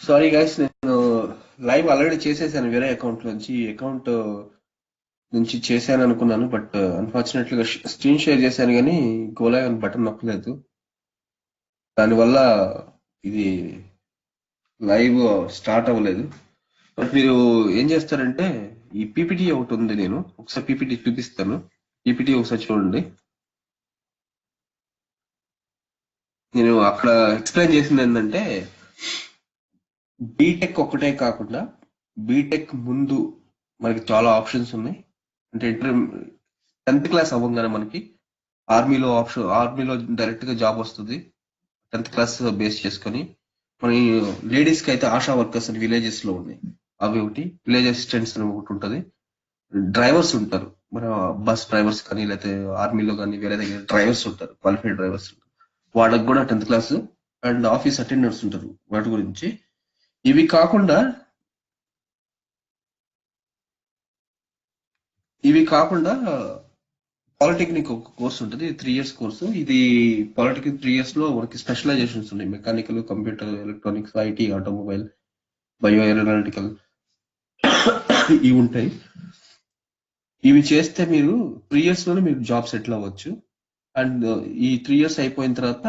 Sorry guys, నేను live already చేసేసాను వేరే అకౌంట్ నుంచి. ఈ అకౌంట్ నుంచి చేశాను అనుకున్నాను, బట్ అన్ఫార్చునేట్లీగా స్క్రీన్ షేర్ చేశాను కానీ గో లైవ్ అని బటన్ నొక్కలేదు. దానివల్ల ఇది లైవ్ స్టార్ట్ అవ్వలేదు. బట్ మీరు ఏం చేస్తారంటే, ఈ పీపీటీ ఒకటి ఉంది, నేను ఒకసారి పీపీటీ చూపిస్తాను. పీపీటీ ఒకసారి చూడండి. నేను అక్కడ ఎక్స్ప్లెయిన్ చేసింది ఏంటంటే, బీటెక్ ఒక్కటే కాకుండా బీటెక్ ముందు మనకి చాలా ఆప్షన్స్ ఉన్నాయి. అంటే 10th క్లాస్ అవ్వగానే మనకి ఆర్మీలో డైరెక్ట్ గా జాబ్ వస్తుంది. 10th క్లాస్ బేస్ చేసుకొని మన లేడీస్ కి అయితే ఆశా వర్కర్స్ అని విలేజెస్ లో ఉన్నాయి. అవి ఒకటి, విలేజ్ అసిస్టెంట్స్ అని ఒకటి ఉంటది. డ్రైవర్స్ ఉంటారు, మన బస్ డ్రైవర్స్ కానీ, లేకపోతే ఆర్మీలో కానీ వేరే దగ్గర డ్రైవర్స్ ఉంటారు, క్వాలిఫైడ్ డ్రైవర్స్. వాళ్ళకి కూడా 10th class and office attenders ఉంటారు. వాటి గురించి ఇవి కాకుండా ఇవి కాకుండా పాలిటెక్నిక్ ఒక కోర్స్ ఉంటుంది, 3 years కోర్సు. ఇది పాలిటెక్నిక్ 3 years లో మనకి స్పెషలైజేషన్స్ ఉన్నాయి: mechanical, computer, electronics, IT, automobile, bio aeronautical, ఇవి ఉంటాయి. ఇవి చేస్తే మీరు 3 years లోనే మీరు జాబ్ సెటిల్ అవ్వచ్చు. అండ్ ఈ 3 years అయిపోయిన తర్వాత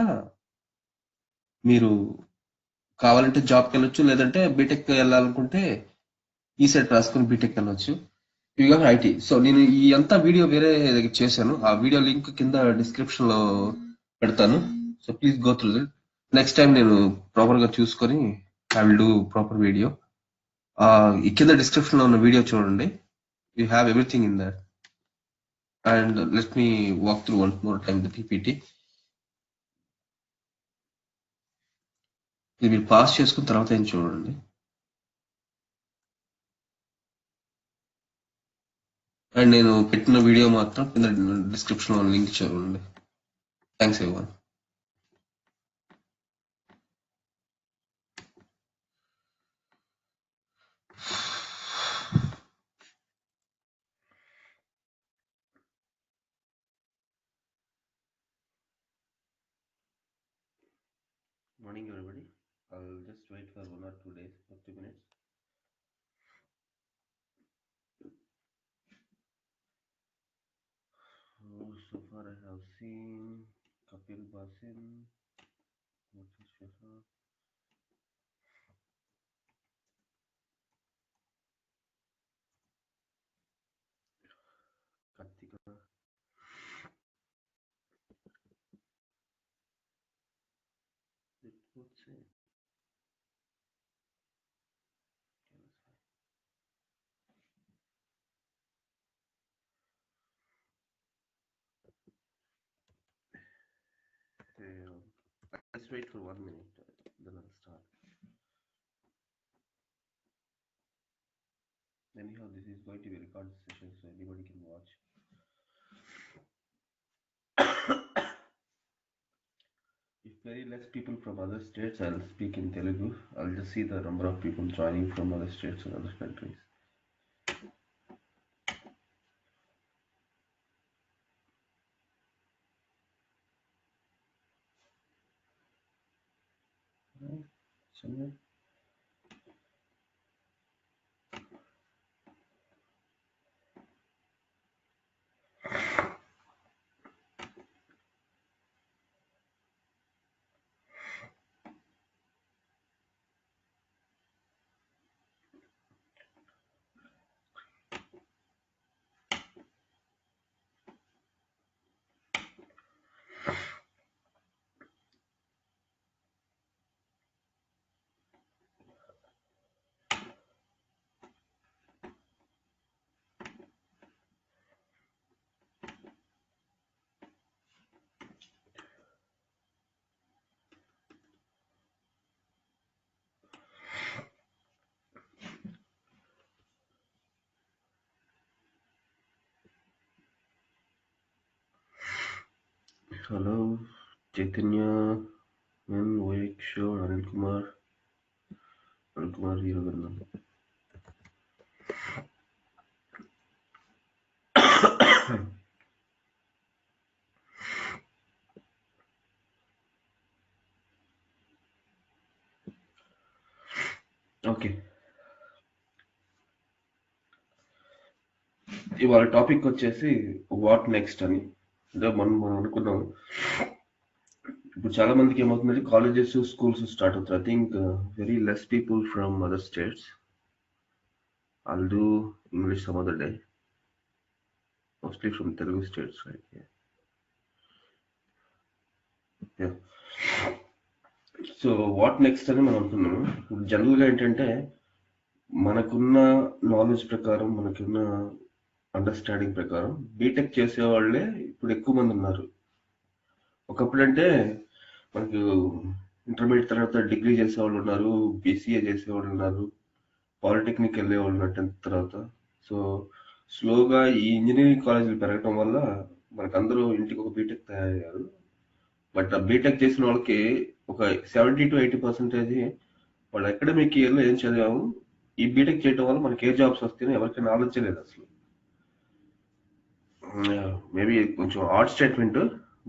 మీరు కావాలంటే జాబ్కి వెళ్ళొచ్చు, లేదంటే బీటెక్ వెళ్ళాలనుకుంటే ఈ సెట్ రాసుకొని బీటెక్ వెళ్ళొచ్చు. ఇవి ఐటీ. సో నేను ఈ అంతా వీడియో వేరే దగ్గర చేశాను. ఆ వీడియో లింక్ కింద డిస్క్రిప్షన్ లో పెడతాను. So please go through it. Next time నేను ప్రాపర్ గా చూసుకొని I will do proper video. ఈ కింద డిస్క్రిప్షన్ లో ఉన్న వీడియో చూడండి. You have everything in that. And let me walk through one more time the PPT. ఇది మీరు పాస్ చేసుకున్న తర్వాత ఏం చూడండి. అండ్ నేను పెట్టిన వీడియో మాత్రం కింద డిస్క్రిప్షన్ లో లింక్ చూడండి. Thanks everyone. Morning everybody. I'll just wait for 1 or 2 days, 50 minutes. So far I have seen Kapil Basin, Murthy Shah, Kartika. It would say. Let's wait for 1 minute, then I'll start. Anyhow, this is going to be a recorded session, so anybody can watch. If very less people from other states, I'll speak in Telugu. I'll just see the number of people joining from other states and other countries. Somewhere. Hello, Chaitanya, Man, Vivek, Shore, Anil Kumar, Hiragandan. ఇవాళ topic వచ్చేసి what next అని. అంటే మనం అనుకున్నాం, ఇప్పుడు చాలా మందికి ఏమవుతుందంటే కాలేజెస్ స్కూల్స్ స్టార్ట్ అవుతాయి. I think very less people from other states. I'll do English some other day, mostly from Telugu states, right? Yeah. So what next అని మనం అనుకున్నాము. జనరల్గా ఏంటంటే మనకున్న నాలెడ్జ్ ప్రకారం, మనకున్న అండర్స్టాండింగ్ ప్రకారం బీటెక్ చేసేవాళ్ళే ఇప్పుడు ఎక్కువ మంది ఉన్నారు. ఒకప్పుడంటే మనకు ఇంటర్మీడియట్ తర్వాత డిగ్రీ చేసేవాళ్ళు ఉన్నారు, బీసీఏ చేసేవాళ్ళు ఉన్నారు, పాలిటెక్నిక్ వెళ్ళేవాళ్ళు ఉన్నారు 10th తర్వాత. సో స్లోగా ఈ ఇంజనీరింగ్ కాలేజీలు పెరగడం వల్ల మనకు అందరూ ఇంటికి ఒక బీటెక్ తయారయ్యారు. బట్ ఆ బీటెక్ చేసిన వాళ్ళకి ఒక 70 to 80% వాళ్ళ అకాడమిక్ ఇయర్ లో ఏం చదివాము, ఈ బీటెక్ చేయడం వల్ల మనకి ఏ జాబ్స్ వస్తాయో ఎవరికి నాలెడ్జ్ లేదు అసలు. మేబీ కొంచెం ఆడ్ స్టేట్మెంట్,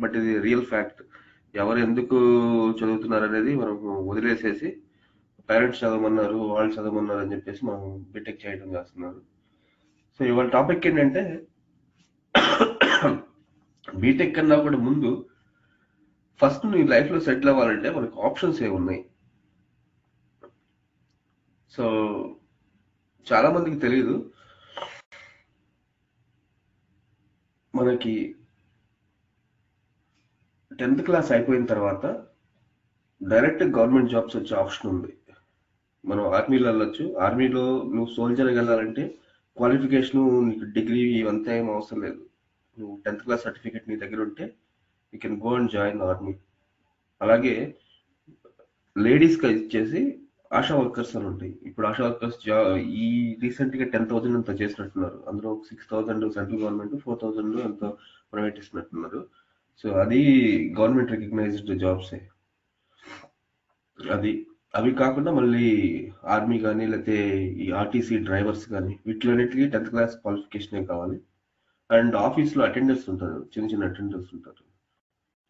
బట్ ఇది రియల్ ఫ్యాక్ట్. ఎవరు ఎందుకు చదువుతున్నారు అనేది మనం వదిలేసేసి పేరెంట్స్ చదవమన్నారు, వాళ్ళు చదవమన్నారు అని చెప్పేసి మనం బీటెక్ చేయడం చేస్తున్నారు. సో ఇవాళ టాపిక్ ఏంటంటే బీటెక్ కన్నా కూడా ముందు ఫస్ట్ నీ లైఫ్ లో సెటిల్ అవ్వాలంటే మనకు ఆప్షన్స్ ఏమున్నాయి. సో చాలా మందికి తెలియదు, మనకి 10th క్లాస్ అయిపోయిన తర్వాత డైరెక్ట్ గవర్నమెంట్ జాబ్స్ వచ్చే ఆప్షన్ ఉంది. మనం ఆర్మీలో వెళ్ళొచ్చు. ఆర్మీలో నువ్వు సోల్జర్ వెళ్ళాలంటే క్వాలిఫికేషన్, నీకు డిగ్రీ ఇవంతా ఏం అవసరం లేదు. నువ్వు 10th క్లాస్ సర్టిఫికేట్ నీ దగ్గర ఉంటే you can go and join army. అలాగే లేడీస్ కి ఇచ్చేసి ఆశా వర్కర్స్ అని ఉంటాయి. ఇప్పుడు ఆశా వర్కర్స్ ఈ రీసెంట్ గా 10,000 అంత చేసినట్టున్నారు. అందులో 6,000 సెంట్రల్ గవర్నమెంట్, 4,000 ఎంతో ప్రైవేట్ ఇస్తున్నట్టున్నారు. సో అది గవర్నమెంట్ రికగ్నైజ్డ్ జాబ్సే. అది అవి కాకుండా మళ్ళీ ఆర్మీ కానీ లేకపోతే ఈ ఆర్టీసీ డ్రైవర్స్ కానీ వీటిలన్నిటికీ 10th క్లాస్ క్వాలిఫికేషన్ కావాలి. అండ్ ఆఫీస్లో అటెండర్స్ ఉంటారు, చిన్న చిన్న అటెండర్స్ ఉంటారు,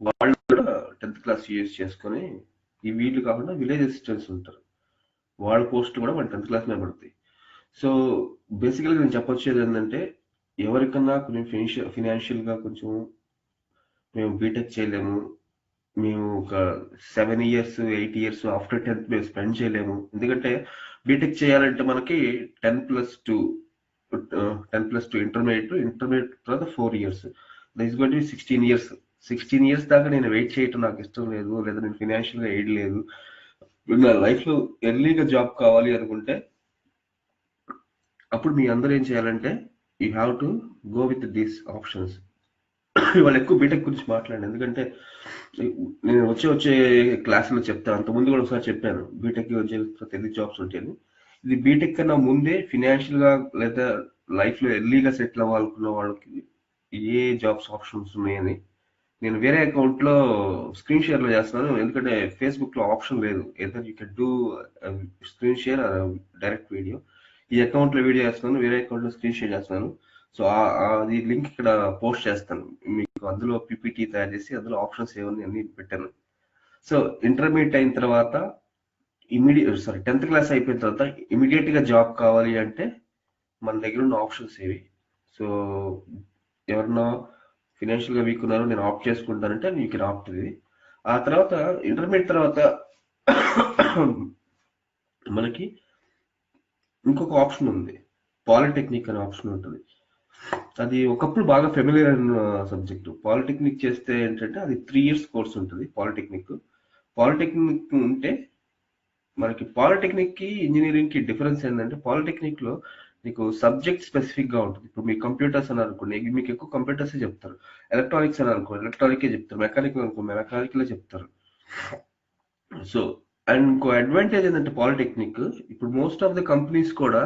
వాళ్ళు కూడా 10th క్లాస్ యూజ్ చేసుకొని, ఈ వీళ్ళు కాకుండా విలేజ్ అసిస్టెంట్స్ ఉంటారు, వాళ్ళ పోస్ట్ కూడా మన 10th క్లాస్ మీద పడతాయి. సో బేసికల్గా నేను చెప్పొచ్చేది ఏంటంటే, ఎవరికన్నా కొంచెం ఫినాన్షియల్గా కొంచెం మేము బీటెక్ చేయలేము, మేము ఒక 7 years 8 years ఆఫ్టర్ 10th మేము స్పెండ్ చేయలేము. ఎందుకంటే బీటెక్ చేయాలంటే మనకి 10+2 10+2 ఇంటర్మీడియట్ తర్వాత 4 years, this going to be 16 years. 16 years దాకా నేను వెయిట్ చేయటం నాకు ఇష్టం లేదు, లేదా నేను ఫినాన్షియల్ గా ఎయిడ్ లేదు, నా లైఫ్ లో ఎర్లీగా జాబ్ కావాలి అనుకుంటే అప్పుడు మీ అందరూ ఏం చేయాలంటే you have to go with these options. ఇవాళ ఎక్కువ బీటెక్ గురించి మాట్లాడండి, ఎందుకంటే నేను వచ్చే క్లాసులో చెప్తాను. అంతకుముందు కూడా ఒకసారి చెప్పాను బీటెక్ వచ్చే తెలుగు జాబ్స్ ఉంటాయని. ఇది బీటెక్ కన్నా ముందే ఫినాన్షియల్ గా లేదా లైఫ్ లో ఎర్లీగా సెటిల్ అవ్వాలనుకున్న వాళ్ళకి ఏ జాబ్స్ ఆప్షన్స్ ఉన్నాయని నేను వేరే అకౌంట్ లో స్క్రీన్ షేర్ లో చేస్తున్నాను. ఎందుకంటే ఫేస్బుక్ లో ఆప్షన్ లేదు, either you can do screen share direct video. ఈ అకౌంట్ లో వీడియో చేస్తున్నాను, వేరే అకౌంట్ లో స్క్రీన్ షేర్ చేస్తున్నాను. సో అది లింక్ ఇక్కడ పోస్ట్ చేస్తాను మీకు. అందులో పీపీటీ తయారు చేసి అందులో ఆప్షన్స్ ఏమని అన్ని పెట్టాను. సో ఇంటర్మీడియట్ అయిన తర్వాత సారీ 10th క్లాస్ అయిపోయిన తర్వాత ఇమీడియట్ గా జాబ్ కావాలి అంటే మన దగ్గర ఉన్న ఆప్షన్స్ ఏవి. సో ఎవరన్నా ఫినాన్షియల్ గా వీక్ ఉన్నారో నేను ఆప్ట్ చేసుకుంటానంటే యూ కెన్ ఆప్ట్ ఇది. ఆ తర్వాత ఇంటర్మీడియట్ తర్వాత మనకి ఇంకొక ఆప్షన్ ఉంది, పాలిటెక్నిక్ అనే ఆప్షన్ ఉంటుంది. అది ఒకప్పుడు బాగా ఫెమిలియర్ అయిన సబ్జెక్టు. పాలిటెక్నిక్ చేస్తే ఏంటంటే అది 3 years కోర్స్ ఉంటుంది పాలిటెక్నిక్. పాలిటెక్నిక్ ఉంటే మనకి పాలిటెక్నిక్ కి ఇంజనీరింగ్ కి డిఫరెన్స్ ఏంటంటే, పాలిటెక్నిక్ లో నీకు సబ్జెక్ట్ స్పెసిఫిక్ గా ఉంటుంది. ఇప్పుడు మీ కంప్యూటర్స్ అని అనుకోండి, మీకు ఎక్కువ కంప్యూటర్స్ చెప్తారు. ఎలక్ట్రానిక్స్ అని అనుకోండి, ఎలక్ట్రానిక్ చెప్తారు. మెకానికల్ అనుకో, మెకానికల్ చెప్తారు. సో అండ్ ఇంకో అడ్వాంటేజ్ ఏంటంటే పాలిటెక్నిక్, ఇప్పుడు మోస్ట్ ఆఫ్ ద కంపెనీస్ కూడా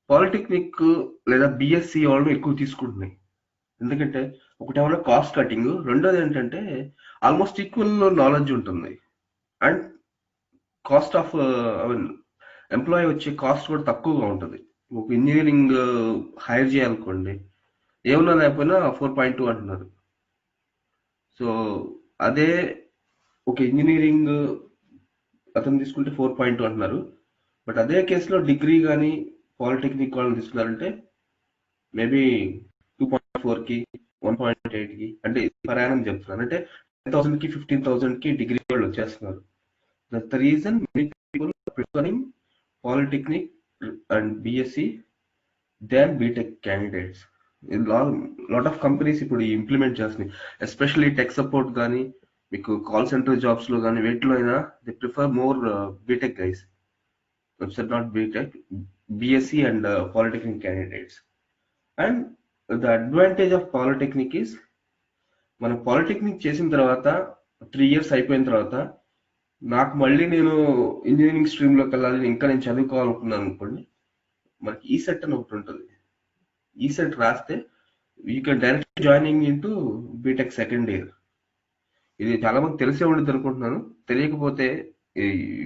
పాలిటెక్నిక్ లేదా బిఎస్సి వాళ్ళని ఎక్కువ తీసుకుంటున్నాయి. ఎందుకంటే ఒకటి ఏమైనా కాస్ట్ కటింగ్, రెండోది ఏంటంటే ఆల్మోస్ట్ ఈక్వల్ నాలెడ్జ్ ఉంటుంది. And cost of I mean employee వచ్చే కాస్ట్ కూడా తక్కువగా ఉంటుంది. ఒక ఇంజనీరింగ్ హైర్ చేయాలనుకోండి, ఏమన్నా లేకపోయినా 4.2 అంటున్నారు. సో అదే ఒక ఇంజనీరింగ్ అతను తీసుకుంటే 4.2 అంటున్నారు. బట్ అదే కేసులో డిగ్రీ కానీ పాలిటెక్నిక్ వాళ్ళని తీసుకున్నారంటే మేబీ 2.4కి 1.8కి అంటే పర్ యానం చెప్తున్నాను. అంటే 10,000కి 15,000కి డిగ్రీ వాళ్ళు వచ్చేస్తున్నారు. That's the reason many people preferring polytechnic and BSc than BTech candidates. Lot of companies ఇప్పుడు ఇంప్లిమెంట్ చేస్తున్నాయి, ఎస్పెషల్లీ టెక్ సపోర్ట్ కానీ మీకు కాల్ సెంటర్ జాబ్స్ లో కానీ వేటిలో అయినా they prefer more BTech guys, not BTech, BSc and polytechnic candidates. And the advantage of polytechnic is మనం polytechnic చేసిన తర్వాత 3 years అయిపోయిన తర్వాత నాకు మళ్ళీ నేను ఇంజనీరింగ్ స్ట్రీమ్ లోకి వెళ్ళాలి, ఇంకా నేను చదువుకోవాలనుకున్నాను అనుకోండి, మనకి ఈ సెట్ అని ఒకటి ఉంటుంది. ఈ సెట్ రాస్తే you can direct joining into BTech second year. ఇది చాలా మంది తెలిసే ఉండదు అనుకుంటున్నాను. తెలియకపోతే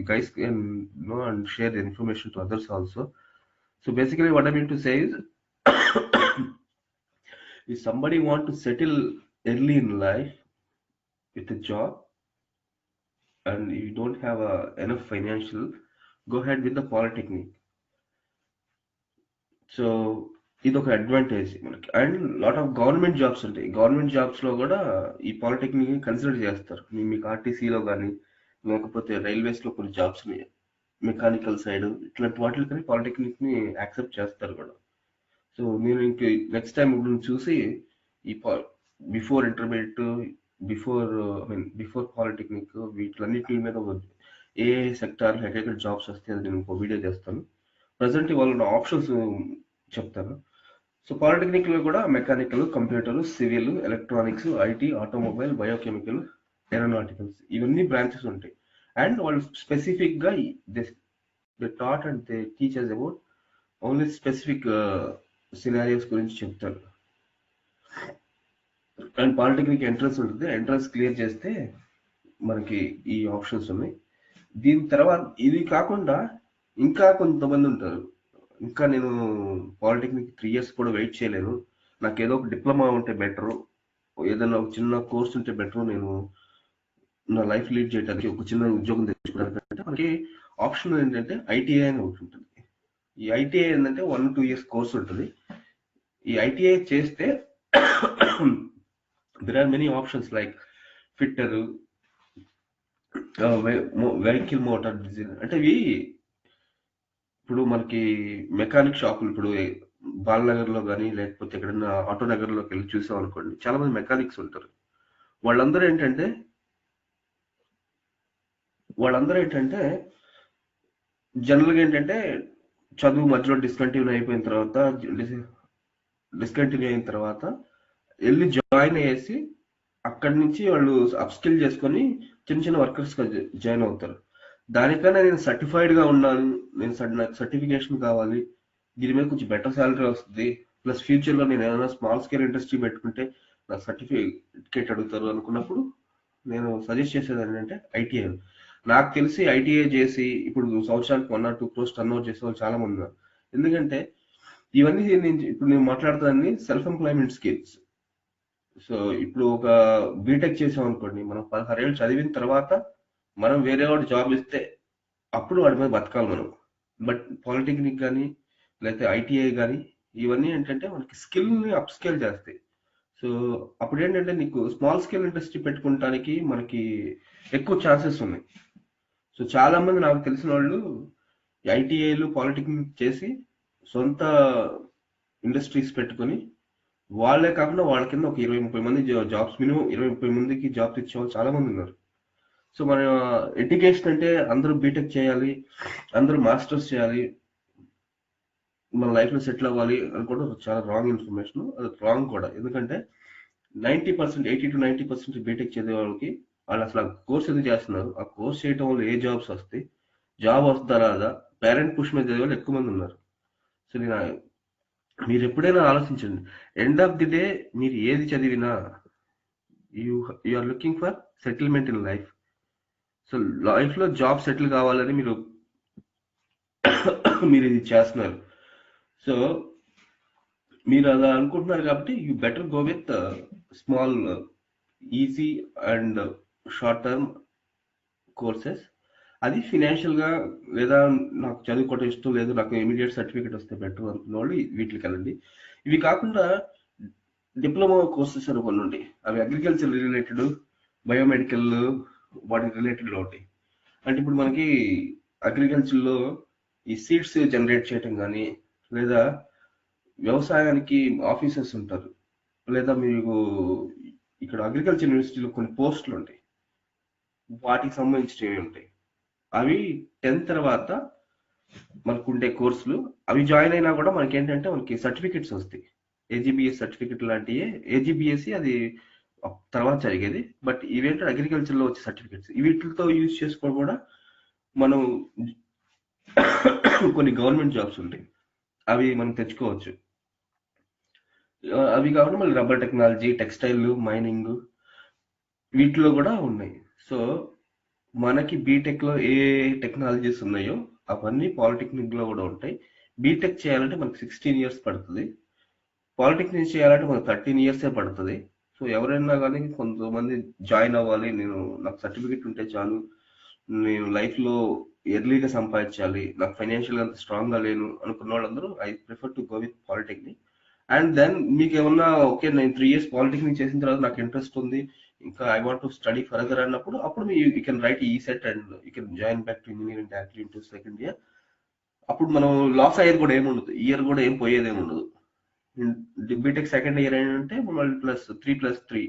guys can know and share the information to others also. So basically what I mean to say is, if somebody want to settle early in life with a job and you don't have enough financial, go ahead with the polytechnic. So ఇది ఒక advantage మనకి. And lot of government jobs ఉంటాయి, government jobs లో కూడా ఈ polytechnic consider చేస్తారు. మీకు ఆర్టీసీలో కానీ లేకపోతే రైల్వేస్ లో కొన్ని జాబ్స్ ని, మెకానికల్ సైడ్ ఇట్లాంటి వాటికి కానీ పాలిటెక్నిక్ ని యాక్సెప్ట్ చేస్తారు కూడా. సో నేను ఇంక నెక్స్ట్ టైం ఇప్పుడు చూసి ఈ బిఫోర్ ఇంటర్మీడియట్, బిఫోర్ పాలిటెక్నిక్ వీటిలన్నిటి మీద ఏ సెక్టార్ ఎక్కడెక్కడ జాబ్స్ వస్తాయి అది నేను ఒక వీడియో చేస్తాను. ప్రజెంట్ వాళ్ళ ఆప్షన్స్ చెప్తాను. సో పాలిటెక్నిక్ లో కూడా mechanical, computer, civil, electronics, IT, automobile, biochemical, aeronauticals ఇవన్నీ బ్రాంచెస్ ఉంటాయి. అండ్ వాళ్ళు స్పెసిఫిక్ గా they taught and they teachers about only specific scenarios గురించి చెప్తారు. అండ్ పాలిటెక్నిక్ ఎంట్రన్స్ ఉంటుంది, ఎంట్రన్స్ క్లియర్ చేస్తే మనకి ఈ ఆప్షన్స్ ఉన్నాయి. దీని తర్వాత ఇది కాకుండా ఇంకా కొంతమంది ఉంటారు, ఇంకా నేను పాలిటెక్నిక్ 3 years కూడా వెయిట్ చేయలేను, నాకు ఏదో ఒక డిప్లొమా ఉంటే బెటరు, ఏదైనా ఒక చిన్న కోర్స్ ఉంటే బెటరు, నేను నా లైఫ్ లీడ్ చేయడానికి ఒక చిన్న ఉద్యోగం తెచ్చుకోవడానికి. మనకి ఆప్షన్ ఏంటంటే ఐటీఐ అని ఒకటి ఉంటుంది. ఈ ఐటీఐ ఏంటంటే 1-2 years కోర్స్ ఉంటుంది. ఈ ఐటీఐ చేస్తే there are many options like fitter, vehicle motor design. అంటే ఇవి ఇప్పుడు మనకి మెకానిక్ షాపులు, ఇప్పుడు బాలనగర్ లో కానీ లేకపోతే ఎక్కడన్నా ఆటో నగర్ లోకి వెళ్ళి చూసాం అనుకోండి, చాలా మంది మెకానిక్స్ ఉంటారు. వాళ్ళందరూ ఏంటంటే జనరల్ గా ఏంటంటే చదువు మధ్యలో డిస్కంటిన్యూ అయిన తర్వాత వెళ్ళి జాయిన్ అయ్యేసి అక్కడి నుంచి వాళ్ళు అప్ స్కిల్ చేసుకొని చిన్న చిన్న వర్కర్స్ జాయిన్ అవుతారు. దానికన్నా నేను సర్టిఫైడ్ గా ఉన్నాను, నాకు సర్టిఫికేషన్ కావాలి, దీని మీద కొంచెం బెటర్ శాలరీ వస్తుంది, ప్లస్ ఫ్యూచర్ లో నేను ఏదైనా స్మాల్ స్కేల్ ఇండస్ట్రీ పెట్టుకుంటే నాకు సర్టిఫికేట్ అడుగుతారు అనుకున్నప్పుడు నేను సజెస్ట్ చేసేది ఏంటంటే ఐటీఐ. నాకు తెలిసి ఐటీఐ చేసి ఇప్పుడు సంవత్సరానికి 1 or 2 crores టర్న్ ఓవర్ చేసే వాళ్ళు చాలా మంది ఉన్నారు. ఎందుకంటే ఇవన్నీ ఇప్పుడు నేను మాట్లాడుతాన్ని సెల్ఫ్ ఎంప్లాయ్మెంట్ స్కిల్స్. సో ఇప్పుడు ఒక బీటెక్ చేసాం అనుకోండి, మనం 16 ఏళ్ళు చదివిన తర్వాత మనం వేరే వాడు జాబ్ ఇస్తే అప్పుడు వాడి మీద బతకాలి మనం. బట్ పాలిటెక్నిక్ కానీ లేకపోతే ఐటీఐ కానీ ఇవన్నీ ఏంటంటే మనకి స్కిల్ ని అప్ స్కేల్ చేస్తాయి. సో అప్పుడు ఏంటంటే నీకు స్మాల్ స్కేల్ ఇండస్ట్రీ పెట్టుకోవడానికి మనకి ఎక్కువ ఛాన్సెస్ ఉన్నాయి. సో చాలా మంది నాకు తెలిసిన వాళ్ళు ఐటీఐలు పాలిటెక్నిక్ చేసి సొంత ఇండస్ట్రీస్ పెట్టుకొని వాళ్ళే కాకుండా వాళ్ళ కింద ఒక 20-30 మంది జాబ్స్, మినిమం 20-30 మందికి జాబ్స్ ఇచ్చే వాళ్ళు చాలా మంది ఉన్నారు. సో మన ఎడ్యుకేషన్ అంటే అందరూ బీటెక్ చేయాలి, అందరూ మాస్టర్స్ చేయాలి, మన లైఫ్ లో సెటిల్ అవ్వాలి అనుకోవడం చాలా రాంగ్ ఇన్ఫర్మేషన్. అది రాంగ్ కూడా. ఎందుకంటే 90%, 80-90% బీటెక్ చదివే వాళ్ళకి వాళ్ళు అసలు ఆ కోర్స్ ఎందుకు చేస్తున్నారు, ఆ కోర్స్ చేయడం వల్ల ఏ జాబ్స్ వస్తాయి, జాబ్ వస్తుందా రాదా, పేరెంట్ పుష్ మీద చదివే వాళ్ళు ఎక్కువ మంది ఉన్నారు. సో మీరు ఎప్పుడైనా ఆలోచించండి, ఎండ్ ఆఫ్ ది డే మీరు ఏది చదివినా you are looking for settlement in life. So life లో జాబ్ సెటిల్ కావాలని మీరు ఇది చేస్తున్నారు. సో మీరు అలా అనుకుంటున్నారు కాబట్టి you better go with small, easy and short-term courses. అది ఫినాన్షియల్ గా, లేదా నాకు చదువుకోవడం ఇష్టం లేదు, నాకు ఇమీడియట్ సర్టిఫికేట్ వస్తే బెటర్ అనుకున్న వాళ్ళు వీటికి వెళ్ళండి. ఇవి కాకుండా డిప్లొమా కోర్సెస్ అని కొన్ని ఉంటాయి. అవి అగ్రికల్చర్ రిలేటెడ్, బయోమెడికల్, వాటికి రిలేటెడ్ ఉంటాయి. అంటే ఇప్పుడు మనకి అగ్రికల్చర్ లో ఈ సీడ్స్ జనరేట్ చేయటం కానీ, లేదా వ్యవసాయానికి ఆఫీసర్స్ ఉంటారు, లేదా మీకు ఇక్కడ అగ్రికల్చర్ యూనివర్సిటీలో కొన్ని పోస్టులు ఉంటాయి, వాటికి సంబంధించినవి ఉంటాయి. అవి 10th తర్వాత మనకు ఉండే కోర్సులు. అవి జాయిన్ అయినా కూడా మనకి ఏంటంటే మనకి సర్టిఫికెట్స్ వస్తాయి. ఏజీబీఎస్ సర్టిఫికెట్ లాంటివి. ఏజీబీఎస్సి అది తర్వాత జరిగేది, బట్ ఇవేంటంటే అగ్రికల్చర్ లో వచ్చే సర్టిఫికెట్స్. వీటితో యూజ్ చేసుకొని కూడా మనం కొన్ని గవర్నమెంట్ జాబ్స్ ఉంటాయి, అవి మనం తెచ్చుకోవచ్చు. అవి కాకుండా మళ్ళీ రబ్బర్ టెక్నాలజీ, టెక్స్టైల్, మైనింగ్, వీటిలో కూడా ఉన్నాయి. సో మనకి బీటెక్ లో ఏ టెక్నాలజీస్ ఉన్నాయో అవన్నీ పాలిటెక్నిక్ లో కూడా ఉంటాయి. బీటెక్ చేయాలంటే మనకి 16 years పడుతుంది. పాలిటెక్నిక్ చేయాలంటే మనకు 13 years పడుతుంది. సో ఎవరైనా కానీ కొంతమంది జాయిన్ అవ్వాలి, నాకు సర్టిఫికెట్ ఉంటే చాలు, నేను లైఫ్ లో ఎర్లీగా సంపాదించాలి, నాకు ఫైనాన్షియల్ అంత స్ట్రాంగ్ గా లేను అనుకున్న వాళ్ళందరూ I prefer to go with polytechnic. And then మీకు ఏమన్నా ఓకే, నేను 3 years పాలిటెక్నిక్ చేసిన తర్వాత నాకు ఇంట్రెస్ట్ ఉంది, ఇంకా I want to study further అన్నప్పుడు, అప్పుడు యూ కెన్ రైట్ ఈ set and you can join back to engineering directly into second year. అప్పుడు మనం లాస్ అయ్యేది కూడా ఏముండదు, ఇయర్ కూడా ఏం పోయేది ఏముండదు. బీటెక్ సెకండ్ ఇయర్ ఏంటంటే మళ్ళీ +3 + 3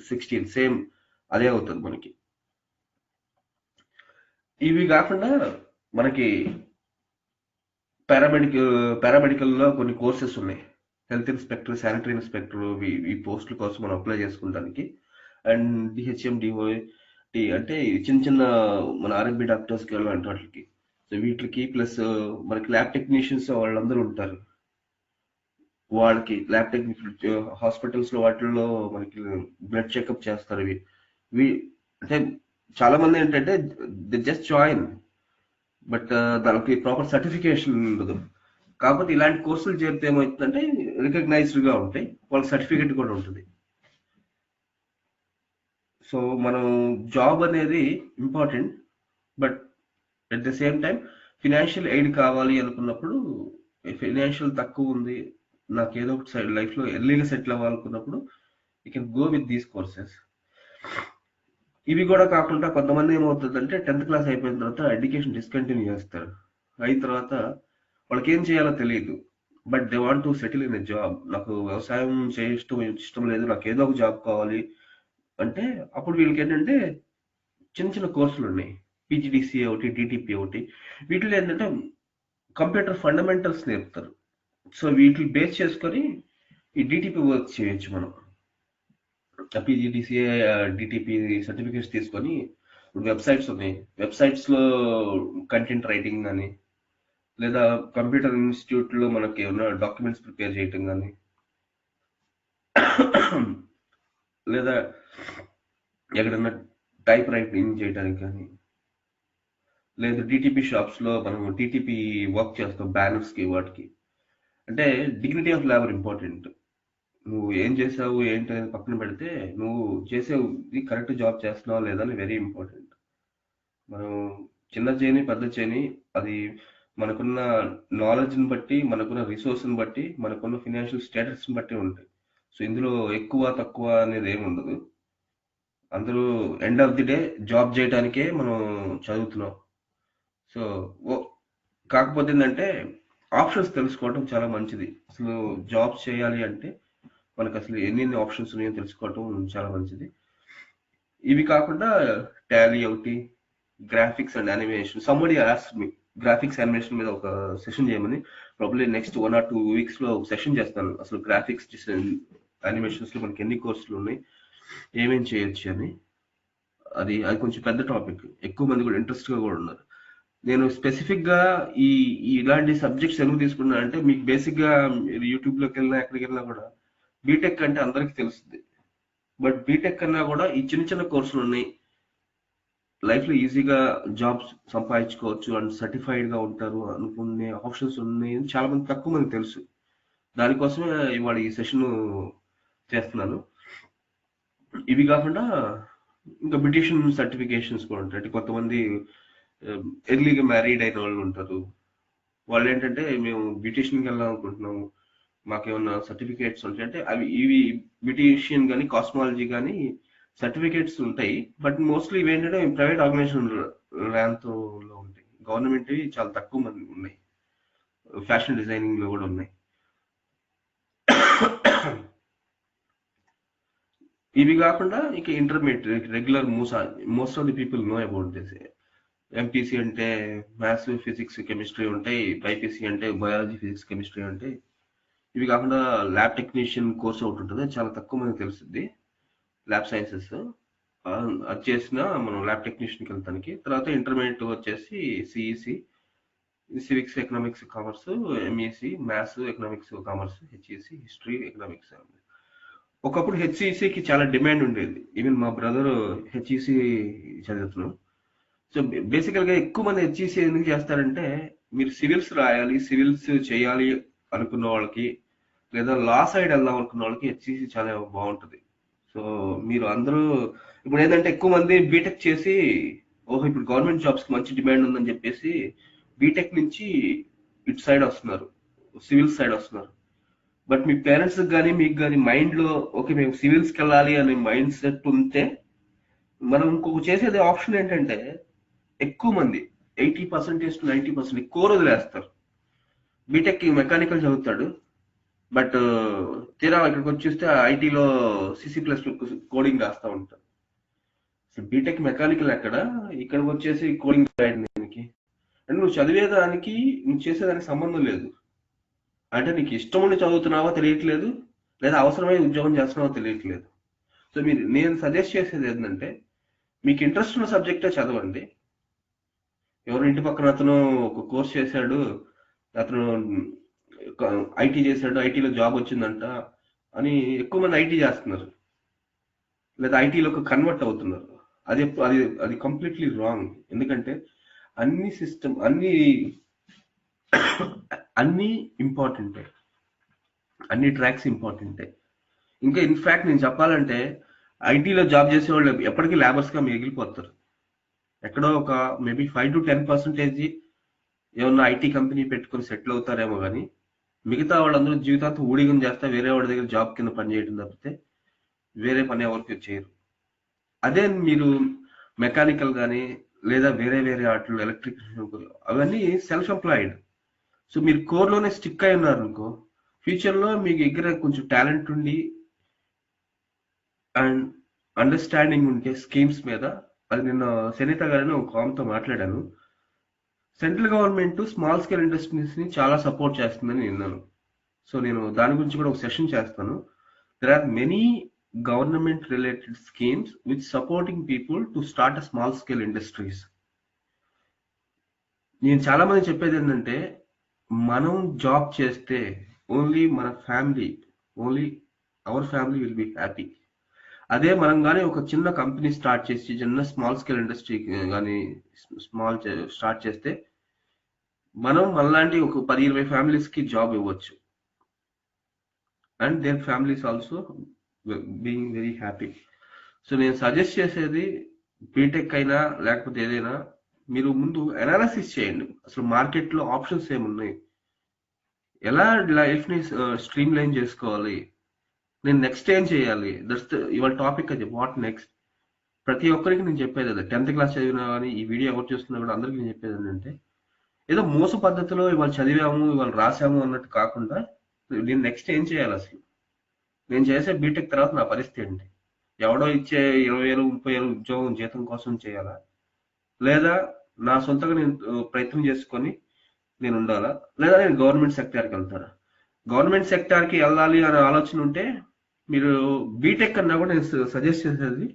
16 సేమ్ అదే అవుతుంది మనకి. ఇవి కాకుండా మనకి పారామెడికల్ పారామెడికల్ లో కొన్ని కోర్సెస్ ఉన్నాయి. హెల్త్ ఇన్స్పెక్టర్, శానిటరీ ఇన్స్పెక్టర్, ఈ పోస్టుల కోసం మనం అప్లై చేసుకోవడానికి. అండ్ డిహెచ్ఎం, డిఓటి అంటే చిన్న చిన్న మన ఆర్ఎంపీ డాక్టర్స్కి వెళ్ళాలంటే వాటికి. సో వీటికి ప్లస్ మనకి ల్యాబ్ టెక్నీషియన్స్ వాళ్ళందరూ ఉంటారు. వాళ్ళకి ల్యాబ్ టెక్నీషియన్ హాస్పిటల్స్ లో వాటిల్లో మనకి బ్లడ్ చెకప్ చేస్తారు. ఇవి ఇవి అంటే చాలా మంది ఏంటంటే జస్ట్ జాయిన్, బట్ దానికి ప్రాపర్ సర్టిఫికేషన్ ఉండదు. కాకపోతే ఇలాంటి కోర్సులు చేరితే ఏమవుతుందంటే రికగ్నైజ్డ్ గా ఉంటాయి, వాళ్ళకి సర్టిఫికేట్ కూడా ఉంటుంది. సో మనం జాబ్ అనేది important, but at the same time financial aid కావాలి అనుకున్నప్పుడు, ఫైనాన్షియల్ తక్కువ ఉంది, నాకు ఏదో ఒకటి సైడ్ లైఫ్ లో ఎర్లీగా సెటిల్ అవ్వాలనుకున్నప్పుడు you can go with these courses. ఇవి కూడా కాకుండా కొంతమంది ఏమవుతుందంటే 10th క్లాస్ అయిపోయిన తర్వాత ఎడ్యుకేషన్ డిస్కంటిన్యూ చేస్తారు. అయిన తర్వాత వాళ్ళకి ఏం చేయాలో తెలియదు, but they want to settle in a job. నాకు వ్యవసాయం ఇష్టం ఇష్టం లేదు, నాకు ఏదో ఒక జాబ్ కావాలి అంటే, అప్పుడు వీళ్ళకి ఏంటంటే చిన్న చిన్న కోర్సులు ఉన్నాయి. పీజీడీసీ ఒకటి, డిటిపి ఒకటి. వీటిలో ఏంటంటే కంప్యూటర్ ఫండమెంటల్స్ నేర్పుతారు. సో వీటిని బేస్ చేసుకొని ఈ డిటిపి వర్క్ చేయొచ్చు మనం. పీజీడీసీ, డిటిపి సర్టిఫికేట్స్ తీసుకొని ఇప్పుడు వెబ్సైట్స్ ఉన్నాయి, వెబ్సైట్స్ లో కంటెంట్ రైటింగ్ కానీ, లేదా కంప్యూటర్ ఇన్స్టిట్యూట్ లో మనకి ఏమైనా డాక్యుమెంట్స్ ప్రిపేర్ చేయటం కానీ, లేదా ఎక్కడన్నా టైప్ రైటింగ్ చేయడానికి కానీ, లేదు డిటిపి షాప్స్ లో మనం టీటీపీ వర్క్ చేస్తాం బ్యానర్స్ కి వాటికి. అంటే డిగ్నిటీ ఆఫ్ లేబర్ ఇంపార్టెంట్. నువ్వు ఏం చేసావు ఏంటి అనేది పక్కన పెడితే, నువ్వు చేసేది కరెక్ట్ జాబ్ చేస్తున్నావా లేదా అని వెరీ ఇంపార్టెంట్. మనం చిన్న చేయని పెద్ద చేయని, అది మనకున్న నాలెడ్జ్ని బట్టి, మనకున్న రిసోర్స్ని బట్టి, మనకున్న ఫినాన్షియల్ స్టేటస్ని బట్టి ఉంటాయి. సో ఇందులో ఎక్కువ తక్కువ అనేది ఏమి ఉండదు. అందరూ end of the day job చేయడానికే మనం చదువుతున్నాం. సో కాకపోతే ఏంటంటే ఆప్షన్స్ తెలుసుకోవడం చాలా మంచిది. అసలు జాబ్స్ చేయాలి అంటే మనకు అసలు ఎన్ని ఆప్షన్స్ ఉన్నాయో తెలుసుకోవడం చాలా మంచిది. ఇవి కాకుండా టాలీ ఒకటి, graphics and animation. Somebody ask me graphics animation మీద ఒక సెషన్ చేయమని. ప్రాబ్లీ నెక్స్ట్ 1 or 2 weeks లో ఒక సెషన్ చేస్తాను, అసలు గ్రాఫిక్స్ యానిమేషన్స్ లో మనకి ఎన్ని కోర్సులు ఉన్నాయి, ఏమేం చేయొచ్చు అని. అది అది కొంచెం పెద్ద టాపిక్, ఎక్కువ మంది కూడా ఇంట్రెస్ట్ గా కూడా ఉన్నారు. నేను స్పెసిఫిక్ గా ఈ ఇలాంటి సబ్జెక్ట్స్ ఎందుకు తీసుకున్నా అంటే, మీకు బేసిక్ గా మీరు యూట్యూబ్ లోకి వెళ్ళినా ఎక్కడికి వెళ్ళినా కూడా బీటెక్ అంటే అందరికి తెలుస్తుంది. బట్ బీటెక్ కన్నా కూడా ఈ చిన్న చిన్న కోర్సులు ఉన్నాయి, లైఫ్ లో ఈజీగా జాబ్స్ సంపాదించుకోవచ్చు అండ్ సర్టిఫైడ్ గా ఉంటారు అనుకునే ఆప్షన్స్ ఉన్నాయి అని చాలా మంది, తక్కువ మంది తెలుసు. దానికోసమే ఇవాళ ఈ సెషన్ చేస్తున్నాను. ఇవి కాకుండా ఇంకా బ్యూటిషియన్ సర్టిఫికేషన్స్ కూడా ఉంటాయి. అంటే కొంతమంది ఎర్లీగా మ్యారీడ్ అయిన వాళ్ళు ఉంటారు. వాళ్ళు ఏంటంటే మేము బ్యూటీషియన్కి వెళ్ళాం అనుకుంటున్నాము, మాకేమన్నా సర్టిఫికేట్స్ ఉంటాయి అంటే అవి ఇవి బ్యూటీషియన్ కానీ కాస్మాలజీ కానీ సర్టిఫికేట్స్ ఉంటాయి. బట్ మోస్ట్లీ ఇవి ఏంటంటే ప్రైవేట్ ఆర్గనైజేషన్ ర్యాంక్ లో ఉంటాయి. గవర్నమెంట్ చాలా తక్కువ మంది ఉన్నాయి. ఫ్యాషన్ డిజైనింగ్ లో కూడా ఉన్నాయి. ఇవి కాకుండా ఇక intermediate regular most of the people know about this. MPC అంటే మ్యాథ్స్ ఫిజిక్స్ కెమిస్ట్రీ ఉంటాయి, బైపీసీ అంటే బయాలజీ ఫిజిక్స్ కెమిస్ట్రీ ఉంటాయి. ఇవి కాకుండా ల్యాబ్ టెక్నీషియన్ కోర్స్ ఒకటి ఉంటుంది, చాలా తక్కువ మందికి తెలుస్తుంది. ల్యాబ్ సైన్సెస్ అది చేసిన మనం ల్యాబ్ టెక్నీషియన్కి వెళ్తానికి. తర్వాత ఇంటర్మీడియట్ వచ్చేసి CEC, civics economics commerce, MEC maths economics commerce, HEC history economics. ఒకప్పుడు హెచ్ఈసికి చాలా డిమాండ్ ఉండేది. ఈవెన్ మా బ్రదర్ హెచ్ఈసి చదువుతున్నాం. సో బేసికల్ గా ఎక్కువ మంది హెచ్ఈసి ఎందుకు చేస్తారంటే, మీరు సివిల్స్ రాయాలి, సివిల్స్ చేయాలి అనుకున్న వాళ్ళకి, లేదా లా సైడ్ వెళ్దాం అనుకున్న వాళ్ళకి హెచ్ఈసి చాలా బాగుంటుంది. సో మీరు అందరూ ఇప్పుడు ఏంటంటే ఎక్కువ మంది బీటెక్ చేసి, ఓహో ఇప్పుడు గవర్నమెంట్ జాబ్స్ కి మంచి డిమాండ్ ఉందని చెప్పేసి బీటెక్ నుంచి ఇటు సైడ్ వస్తున్నారు, సివిల్స్ సైడ్ వస్తున్నారు. బట్ మీ పేరెంట్స్ కానీ మీకు కానీ మైండ్ లో ఓకే మేము సివిల్స్కి వెళ్ళాలి అనే మైండ్ సెట్ ఉంటే, మనం ఇంకొక చేసేది ఆప్షన్ ఏంటంటే, ఎక్కువ మంది 80% to 90% కోర్ వదిలేస్తారు. బీటెక్ మెకానికల్ చదువుతాడు, బట్ తీరా ఇక్కడికి వచ్చి చూస్తే ఐటీలో సిసి+ కోడింగ్ రాస్తా ఉంటాడు. బీటెక్ మెకానికల్ ఎక్కడ, ఇక్కడికి వచ్చేసి కోడింగ్ రాయడానికి అంటే నువ్వు చదివేదానికి నువ్వు చేసేదానికి సంబంధం లేదు. అంటే నీకు ఇష్టం ఉండి చదువుతున్నావో తెలియట్లేదు, లేదా అవసరమై ఉద్యోగం చేస్తున్నావో తెలియట్లేదు. సో నేను సజెస్ట్ చేసేది ఏంటంటే, మీకు ఇంట్రెస్ట్ ఉన్న సబ్జెక్టే చదవండి. ఎవరు ఇంటి పక్కన అతను ఒక కోర్స్ చేశాడు, అతను ఐటీ చేశాడు, ఐటీలో జాబ్ వచ్చిందంట అని ఎక్కువ మంది ఐటీ చేస్తున్నారు, లేదా ఐటీలోకి కన్వర్ట్ అవుతున్నారు. అది అది అది కంప్లీట్లీ రాంగ్. ఎందుకంటే అన్ని సిస్టమ్ అన్ని ఇంపార్టెంటే, అన్ని ట్రాక్స్ ఇంపార్టెంటే. ఇంకా ఇన్ఫాక్ట్ నేను చెప్పాలంటే, ఐటీలో జాబ్ చేసే వాళ్ళు ఎప్పటికీ లేబర్స్ గా మిగిలిపోతారు. ఎక్కడో ఒక మేబీ 5 to 10% ఏమన్నా ఐటీ కంపెనీ పెట్టుకొని సెటిల్ అవుతారేమో కానీ, మిగతా వాళ్ళందరూ జీవితాంతం ఊడిగం చేస్తా వేరే వాడి దగ్గర జాబ్ కింద పని చేయడం తప్పితే వేరే పని ఎవరికి చేయరు. అదే మీరు మెకానికల్ కానీ, లేదా వేరే వేరే వాటిలో ఎలక్ట్రిక్, అవన్నీ సెల్ఫ్ ఎంప్లాయిడ్. సో మీరు కోర్ లోనే స్టిక్ అయి ఉన్నారు అనుకో, ఫ్యూచర్ లో మీ దగ్గర కొంచెం టాలెంట్ ఉండి అండ్ అండర్స్టాండింగ్ ఉంటే స్కీమ్స్ మీద, అది నిన్న సునీత గారిని ఒక ఆమెతో మాట్లాడాను, central government small scale industries ని చాలా సపోర్ట్ చేస్తుందని విన్నాను. సో నేను దాని గురించి కూడా ఒక సెషన్ చేస్తాను. There are many government related schemes which supporting people to start a small scale industries. నేను చాలా మంది చెప్పేది ఏంటంటే, మనం జాబ్ చేస్తే ఓన్లీ మన family, only our family will be happy. అదే మనం కానీ ఒక చిన్న కంపెనీ స్టార్ట్ చేసి, చిన్న స్మాల్ స్కేల్ ఇండస్ట్రీ కానీ స్టార్ట్ చేస్తే, మనం మనలాంటి ఒక 10-20 ఫ్యామిలీస్ కి జాబ్ ఇవ్వచ్చు. And their families also being very happy. So నేను సజెస్ట్ చేసేది, బీటెక్ అయినా లేకపోతే ఏదైనా, మీరు ముందు అనాలిసిస్ చేయండి, అసలు మార్కెట్ లో ఆప్షన్స్ ఏమున్నాయి, ఎలా లైఫ్ ని స్ట్రీమ్ లైన్ చేసుకోవాలి, నేను నెక్స్ట్ ఏం చేయాలి. దట్స్ ఇవాళ టాపిక్. అది వాట్ నెక్స్ట్. ప్రతి ఒక్కరికి నేను చెప్పేది అదే. 10th క్లాస్ చదివినా కానీ, ఈ వీడియో ఎవరు చూస్తున్నా కూడా అందరికీ నేను చెప్పేది ఏంటంటే, ఏదో మోస పద్ధతిలో ఇవాళ చదివాము ఇవాళ రాసాము అన్నట్టు కాకుండా, నేను నెక్స్ట్ ఏం చేయాలి, అసలు నేను చేసే బీటెక్ తర్వాత నా పరిస్థితి ఏంటి, ఎవడో ఇచ్చే 20,000 30,000 ఉద్యోగం జీతం కోసం చేయాలా, లేదా నా సొంతంగా నేను ప్రయత్నం చేసుకొని నేను ఉండాలా, లేదా నేను గవర్నమెంట్ సెక్టార్కి వెళ్తారా. గవర్నమెంట్ సెక్టార్కి వెళ్ళాలి అనే ఆలోచన ఉంటే మీరు బీటెక్ అన్నా కూడా నేను సజెస్ట్ చేసేది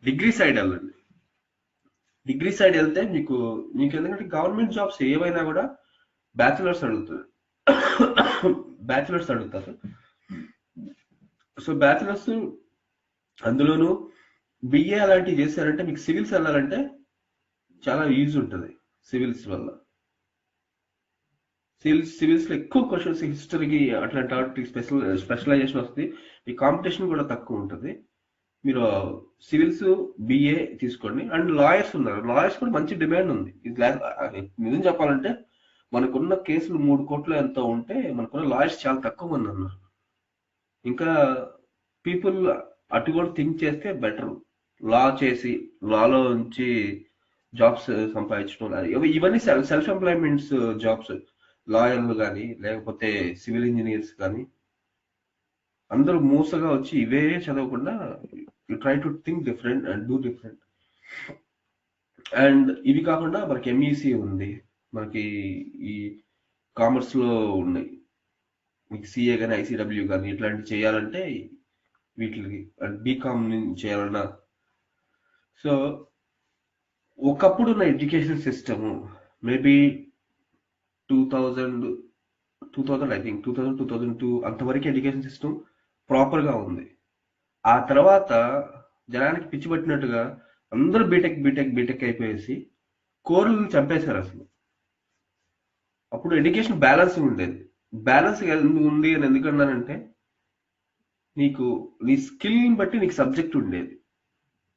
డిగ్రీ సైడ్ వెళ్ళండి. డిగ్రీ సైడ్ వెళ్తే మీకు ఎందుకంటే గవర్నమెంట్ జాబ్స్ ఏవైనా కూడా బ్యాచిలర్స్ అడుగుతారు. బ్యాచిలర్స్ అడుగుతారు. సో బ్యాచిలర్స్, అందులోనూ బిఏ అలాంటివి చేశారంటే మీకు సివిల్స్ వెళ్ళాలంటే చాలా ఈజీ ఉంటుంది. సివిల్స్ వల్ల సివిల్స్ లో ఎక్కువ క్వశ్చన్స్ హిస్టరీకి అట్లాంటి వాటికి స్పెషలైజేషన్ వస్తుంది. ఈ కాంపిటీషన్ కూడా తక్కువ ఉంటుంది. మీరు సివిల్స్ బిఏ తీసుకోండి. అండ్ లాయర్స్ ఉన్నారు, లాయర్స్ కూడా మంచి డిమాండ్ ఉంది. నిజం చెప్పాలంటే మనకున్న కేసులు 3 కోట్లు ఎంతో ఉంటే మనకున్న లాయర్స్ చాలా తక్కువ మంది ఉన్నారు. ఇంకా పీపుల్ అటు కూడా థింక్ చేస్తే బెటర్. లా చేసి లాలో నుంచి జాబ్స్ సంపాదించడం, ఇవన్నీ సెల్ఫ్ ఎంప్లాయ్మెంట్స్ జాబ్స్. లాయర్లు కానీ లేకపోతే సివిల్ ఇంజనీర్స్ కానీ అందరూ మూసగా వచ్చి ఇవే చదవకుండా you try to think different and do different. And ఇవి కాకుండా మనకి ఎంఈసి ఉంది, మనకి ఈ కామర్స్ లో ఉన్నాయి, మీకు సిఏ కానీ ఐసిడబ్ల్యూ కానీ ఇట్లాంటివి చేయాలంటే వీటికి బీకామ్ చేయాలన్నా. సో ఒకప్పుడు ఉన్న education system maybe 2000 2000 I think 2002 అంతవరకు ఎడ్యుకేషన్ సిస్టమ్ ప్రాపర్ గా ఉంది. ఆ తర్వాత జనానికి పిచ్చి పట్టినట్టుగా అందరూ బీటెక్ బీటెక్ బీటెక్ అయిపోయేసి కోర్లను చంపేశారు అసలు. అప్పుడు ఎడ్యుకేషన్ బ్యాలెన్స్ ఉండేది. బ్యాలెన్స్ ఉంది అని ఎందుకన్నానంటే నీకు నీ స్కిల్ని బట్టి నీకు సబ్జెక్ట్ ఉండేది,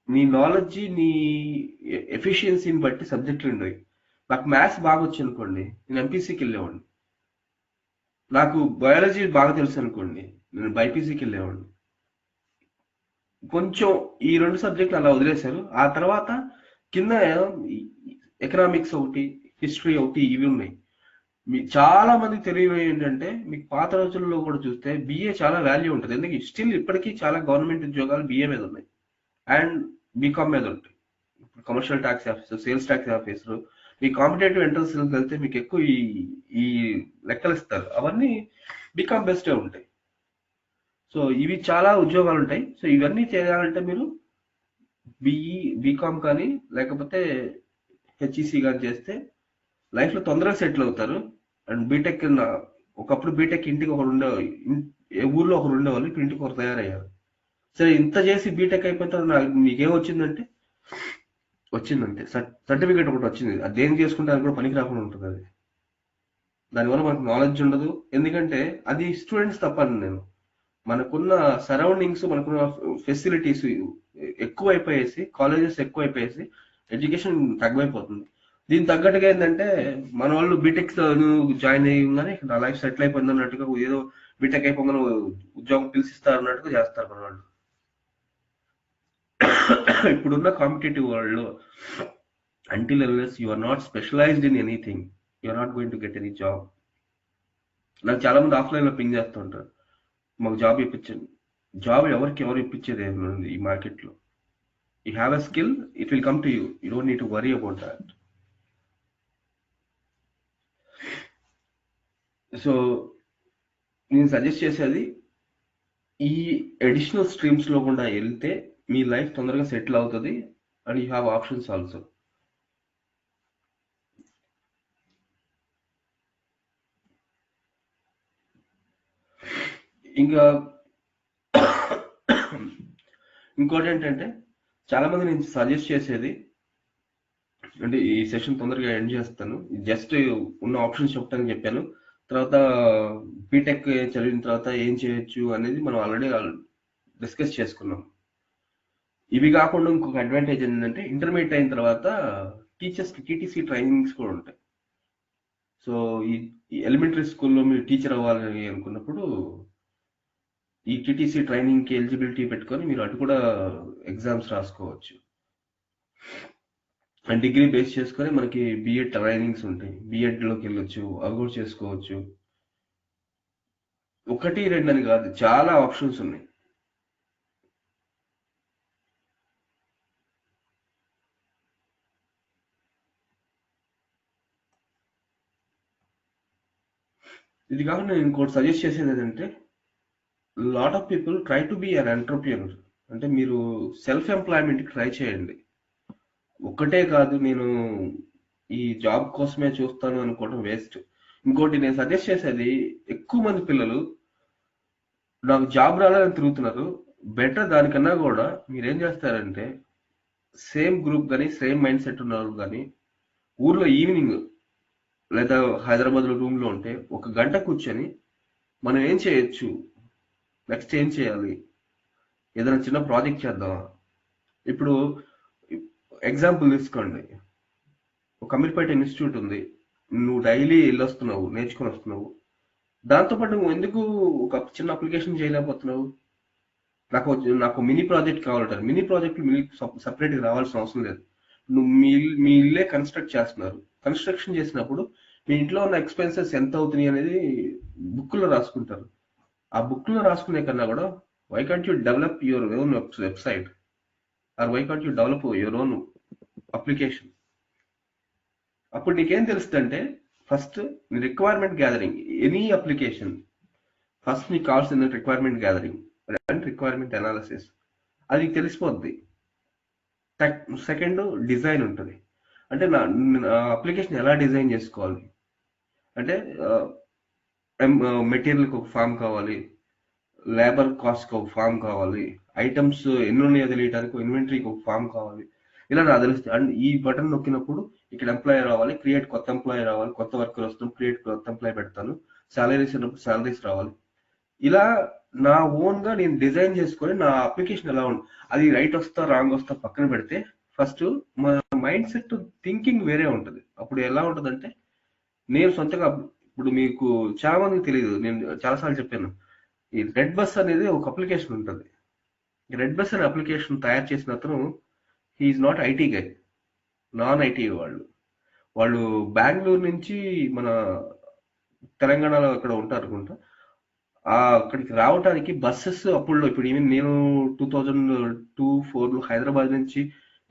నీ నాలెడ్జ్ నీ ఎఫిషియన్సీని బట్టి సబ్జెక్టులు ఉండేవి. నాకు మ్యాథ్స్ బాగా వచ్చు అనుకోండి, నేను ఎంపీసీకి వెళ్ళేవాడిని. నాకు బయాలజీ బాగా తెలుసు అనుకోండి, నేను బైపీసీకి వెళ్ళేవాడిని. కొంచెం ఈ 2 సబ్జెక్టులు అలా వదిలేశారు. ఆ తర్వాత కింద ఎకనామిక్స్ ఒకటి, హిస్టరీ ఒకటి, ఇవి ఉన్నాయి. చాలా మంది తెలియదు ఏంటంటే మీకు పాత రోజుల్లో కూడా చూస్తే బిఏ చాలా వాల్యూ ఉంటుంది. ఎందుకంటే స్టిల్ ఇప్పటికీ చాలా గవర్నమెంట్ ఉద్యోగాలు బిఏ మీద ఉన్నాయి అండ్ బీకామ్ మీద ఉంటాయి. ఇప్పుడు commercial tax officer, sales tax officer, మీ కాంపిటేటివ్ ఎంట్రన్స్ వెళ్తే మీకు ఎక్కువ ఈ లెక్కలు ఇస్తారు, అవన్నీ బీకామ్ బెస్టే ఉంటాయి. సో ఇవి చాలా ఉద్యోగాలు ఉంటాయి. సో ఇవన్నీ చేయాలంటే మీరు బిఈ బీకామ్ కానీ లేకపోతే హెచ్ఈసి కానీ చేస్తే లైఫ్ లో తొందరగా సెటిల్ అవుతారు. అండ్ బీటెక్ ఒకప్పుడు బీటెక్ ఇంటికి ఒకరు ఉండే, ఊర్లో ఒకరు ఉండేవాళ్ళు, ఇప్పుడు ఇంటికి ఒకరు తయారయ్యారు. సరే ఇంత చేసి బీటెక్ అయిపోయిన తర్వాత మీకేం వచ్చిందంటే వచ్చిందంటే సర్టిఫికేట్ ఒకటి వచ్చింది, అది దేని చేసుకుంటే అది కూడా పనికి రాకుండా ఉంటుంది. అది దానివల్ల మనకు నాలెడ్జ్ ఉండదు. ఎందుకంటే అది స్టూడెంట్స్ తప్పని నేను, మనకున్న సరౌండింగ్స్, మనకున్న ఫెసిలిటీస్ ఎక్కువ అయిపోయేసి, కాలేజెస్ ఎక్కువ అయిపోయేసి ఎడ్యుకేషన్ తక్కువైపోతుంది. దీనికి తగ్గట్టుగా ఏంటంటే మన వాళ్ళు బీటెక్ జాయిన్ అయ్యి నా లైఫ్ సెటిల్ అయిపోయింది అన్నట్టుగా, ఏదో బీటెక్ అయిపోగానే ఉద్యోగం పిలిచిస్తారు అన్నట్టుగా చేస్తారు మన వాళ్ళు. ఇప్పుడున్న కాంపిటేటివ్ వరల్డ్ లో until unless you are not specialized in anything, you are not going to get any job. నాకు చాలా మంది ఆఫ్లైన్ లో పింగ్ చేస్తూ ఉంటారు, మాకు జాబ్ ఇప్పించండి. జాబ్ ఎవరు ఇప్పించేది ఏముంది ఈ మార్కెట్ లో? You have a skill, it will come to you, you don't need to worry about that. So నేను సజెస్ట్ చేసేది ఈ అడిషనల్ స్ట్రీమ్స్ లో కూడా వెళ్తే మీ లైఫ్ తొందరగా సెటిల్ అవుతుంది and you have options also. ఇంకా ఇంకోటి ఏంటంటే చాలా మంది నేను సజెస్ట్ చేసేది, అంటే ఈ సెషన్ తొందరగా ఎండ్ చేస్తాను, జస్ట్ ఉన్న ఆప్షన్స్ చెప్తానని చెప్పాను. తర్వాత బీటెక్ చదివిన తర్వాత ఏం చేయొచ్చు అనేది మనం ఆల్రెడీ డిస్కస్ చేసుకున్నాం. ఇవి కాకుండా ఇంకొక అడ్వాంటేజ్ ఏంటంటే ఇంటర్మీడియట్ అయిన తర్వాత టీచర్స్కి టీటీసీ ట్రైనింగ్స్ కూడా ఉంటాయి. సో ఈ ఎలిమెంటరీ స్కూల్లో మీరు టీచర్ అవ్వాలని అనుకున్నప్పుడు ఈ టీటీసీ ట్రైనింగ్కి ఎలిజిబిలిటీ పెట్టుకొని మీరు అటు కూడా ఎగ్జామ్స్ రాసుకోవచ్చు. అండ్ డిగ్రీ బేస్ చేసుకొని మనకి బిఎడ్ ట్రైనింగ్స్ ఉంటాయి, బిఎడ్లోకి వెళ్ళొచ్చు, అవి కూడా చేసుకోవచ్చు. 1, 2 అని కాదు, చాలా ఆప్షన్స్ ఉన్నాయి. ఇది కాకుండా నేను ఇంకోటి సజెస్ట్ చేసేది ఏంటంటే lot of people try to be an entrepreneur. అంటే మీరు సెల్ఫ్ ఎంప్లాయ్మెంట్కి ట్రై చేయండి. ఒక్కటే కాదు నేను ఈ జాబ్ కోసమే చూస్తాను అనుకోవడం వేస్ట్. ఇంకోటి నేను సజెస్ట్ చేసేది, ఎక్కువ మంది పిల్లలు నాకు జాబ్ రాలని తిరుగుతున్నారు. బెటర్ దానికన్నా కూడా మీరేం చేస్తారంటే సేమ్ గ్రూప్ కానీ సేమ్ మైండ్ సెట్ ఉన్న వాళ్ళు కానీ ఊర్లో ఈవినింగ్ లేదా హైదరాబాద్లో రూమ్లో ఉంటే 1 గంట కూర్చొని మనం ఏం చేయొచ్చు, నెక్స్ట్ ఏం చేయాలి, ఏదైనా చిన్న ప్రాజెక్ట్ చేద్దామా? ఇప్పుడు ఎగ్జాంపుల్ తీసుకోండి, ఒక అమీర్పేట ఇన్స్టిట్యూట్ ఉంది, నువ్వు డైలీ వెళ్ళొస్తున్నావు, నేర్చుకొని వస్తున్నావు, దాంతోపాటు నువ్వు ఎందుకు ఒక చిన్న అప్లికేషన్ చేయలేకపోతున్నావు? నాకు మినీ ప్రాజెక్ట్ కావాలంటారు. మినీ ప్రాజెక్టులు మినీ సపరేట్గా రావాల్సిన అవసరం లేదు. నువ్వు మీ ఇల్లే కన్స్ట్రక్ట్ చేస్తున్నారు. కన్స్ట్రక్షన్ చేసినప్పుడు మీ ఇంట్లో ఉన్న ఎక్స్పెన్సెస్ ఎంత అవుతున్నాయి అనేది బుక్లో రాసుకుంటారు. ఆ బుక్లో రాసుకునే కన్నా కూడా why can't you develop your own website, or why can't you develop your own application? అప్పుడు నీకేం తెలుస్తుందంటే, ఫస్ట్ నీ requirement gathering, any application first నీకు కావాల్సిన requirement gathering and requirement analysis, అది తెలిసిపోద్ది. సెకండ్ డిజైన్ ఉంటుంది. అంటే నా అప్లికేషన్ ఎలా డిజైన్ చేసుకోవాలి అంటే, మెటీరియల్కి ఒక ఫామ్ కావాలి, లేబర్ కాస్ట్కి ఒక ఫామ్ కావాలి, ఐటమ్స్ ఎన్ని ఉన్నాయో తెలియడానికి ఇన్వెంటరీకి ఒక ఫామ్ కావాలి. ఇలా నాకు తెలుస్తుంది. అండ్ ఈ బటన్ నొక్కినప్పుడు ఇక్కడ ఎంప్లాయీ రావాలి, క్రియేట్ కొత్త ఎంప్లాయీ రావాలి, కొత్త వర్కర్ వస్తాం, క్రియేట్ కొత్త ఎంప్లాయీ పెడతాను, సాలరీస్ ఉన్నప్పుడు సాలరీస్ రావాలి. ఇలా నా ఓన్ గా నేను డిజైన్ చేసుకొని నా అప్లికేషన్ ఎలా ఉంది, అది రైట్ వస్తా రాంగ్ వస్తా పక్కన పెడితే, ఫస్ట్ మన మైండ్ సెట్ థింకింగ్ వేరే ఉంటుంది. అప్పుడు ఎలా ఉంటుందంటే, నేను సొంతగా ఇప్పుడు మీకు చాలా మందికి తెలియదు, నేను చాలాసార్లు చెప్పాను, ఈ రెడ్ బస్ అనేది ఒక అప్లికేషన్ ఉంటుంది. ఈ రెడ్ బస్ అనే అప్లికేషన్ తయారు చేసిన అతను he is not IT guy, non IT వాళ్ళు. వాళ్ళు బెంగళూరు నుంచి మన తెలంగాణలో అక్కడ ఉంటారు అనుకుంటా. అక్కడికి రావడానికి బస్సెస్ అప్పుడు, ఇప్పుడు ఈవెన్ నేను 2002-04 హైదరాబాద్ నుంచి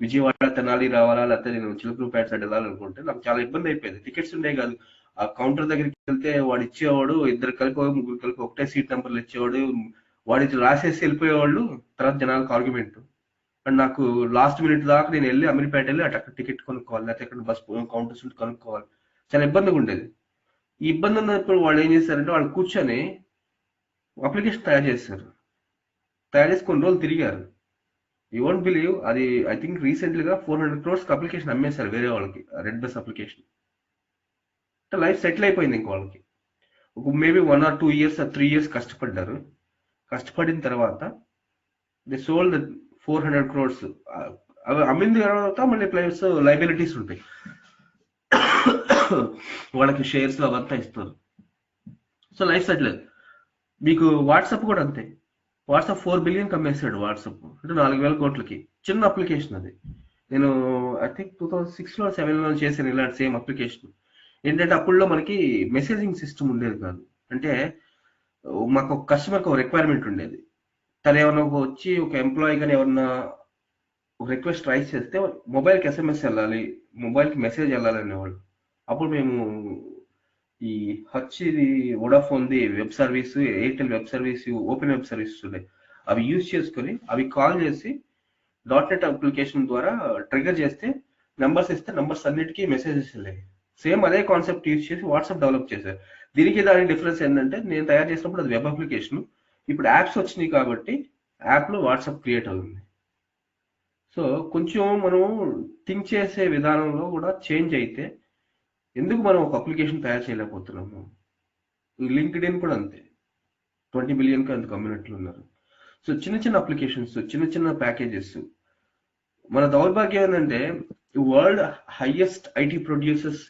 విజయవాడ తెనాలి రావాలా, లేకపోతే నేను చిలుకూరుపేట సైడ్ వెళ్ళాలనుకుంటే నాకు చాలా ఇబ్బంది అయిపోయింది. టికెట్స్ ఉండే కాదు. ఆ కౌంటర్ దగ్గరికి వెళ్తే వాడు ఇచ్చేవాడు, ఇద్దరు కలిపి ముగ్గురు కలిపి ఒకటే సీట్ నెంబర్లు ఇచ్చేవాడు, వాడి రాసేసి వెళ్ళిపోయేవాళ్ళు. తర్వాత జనాలకు ఆర్గ్యుమెంట్. అండ్ నాకు లాస్ట్ మినిట్ దాకా నేను వెళ్ళి అమీర్పేట వెళ్ళి అక్కడ టికెట్ కొనుక్కోవాలి, లేకపోతే ఎక్కడ బస్ కౌంటర్స్ ఉంటే కొనుక్కోవాలి. చాలా ఇబ్బందిగా ఉండేది. ఈ ఇబ్బంది ఉన్నప్పుడు వాళ్ళు ఏం చేశారంటే, వాళ్ళు కూర్చొని అప్లికేషన్ తయారు చేశారు. తయారు చేసి కొన్ని రోజులు తిరిగారు. యూ వోంట్ బిలీవ్, అది ఐ థింక్ రీసెంట్లీగా 400 crores అప్లికేషన్ అమ్మేశారు వేరే వాళ్ళకి, రెడ్ బస్ అప్లికేషన్. అంటే లైఫ్ సెటిల్ అయిపోయింది ఇంక వాళ్ళకి. ఒక maybe 1 or 2 years or 3 years కష్టపడ్డారు. కష్టపడిన తర్వాత దే సోల్డ్ 400 crores. అవి అమ్మిన తర్వాత మళ్ళీ ప్లస్ లైబిలిటీస్ ఉంటాయి, వాళ్ళకి షేర్స్ అవంతా ఇస్తారు. So life settle. మీకు వాట్సాప్ కూడా అంతే. WhatsApp 4 billion అమ్మేశాడు. వాట్సాప్ అంటే 4,000 కోట్లకి. చిన్న అప్లికేషన్ అది. నేను ఐ థింక్ 2006లో 2007లో చేశాను ఇలాంటి సేమ్ అప్లికేషన్. ఏంటంటే అప్పుడులో మనకి మెసేజింగ్ సిస్టమ్ ఉండేది కాదు. అంటే మాకు ఒక కస్టమర్కి ఒక రిక్వైర్మెంట్ ఉండేది. తను ఏమన్నా వచ్చి ఒక ఎంప్లాయీ కానీ ఎవరన్నా ఒక రిక్వెస్ట్ రైజ్ చేస్తే మొబైల్కి ఎస్ఎంఎస్ వెళ్ళాలి, మొబైల్కి మెసేజ్ వెళ్ళాలి అనేవాళ్ళు. అప్పుడు మేము ఈ ఇది వోడాఫోన్ది web service, Airtel web service, open web services ఉన్నాయి. అవి యూజ్ చేసుకొని అవి కాల్ చేసి .NET అప్లికేషన్ ద్వారా ట్రిగర్ చేస్తే నెంబర్స్ ఇస్తే నెంబర్స్ అన్నిటికీ మెసేజెస్ వెళ్ళాయి. సేమ్ అదే కాన్సెప్ట్ యూజ్ చేసి వాట్సాప్ డెవలప్ చేశారు. దీనికి దానికి డిఫరెన్స్ ఏంటంటే, నేను తయారు చేసినప్పుడు అది వెబ్ అప్లికేషన్, ఇప్పుడు యాప్స్ వచ్చినాయి కాబట్టి యాప్లో వాట్సాప్ క్రియేట్ అవుతుంది. సో కొంచెం మనం థింక్ చేసే విధానంలో కూడా చేంజ్ అయితే ఎందుకు మనం ఒక అప్లికేషన్ తయారు చేయలేకపోతున్నాము? లింక్డ్ ఇన్ కూడా అంతే, 20 billion అంత కమ్యూనిటీలు ఉన్నారు. సో చిన్న చిన్న అప్లికేషన్స్, చిన్న చిన్న ప్యాకేజెస్. మన దౌర్భాగ్యం ఏంటంటే, వరల్డ్ హైయెస్ట్ ఐటీ ప్రొడ్యూసర్స్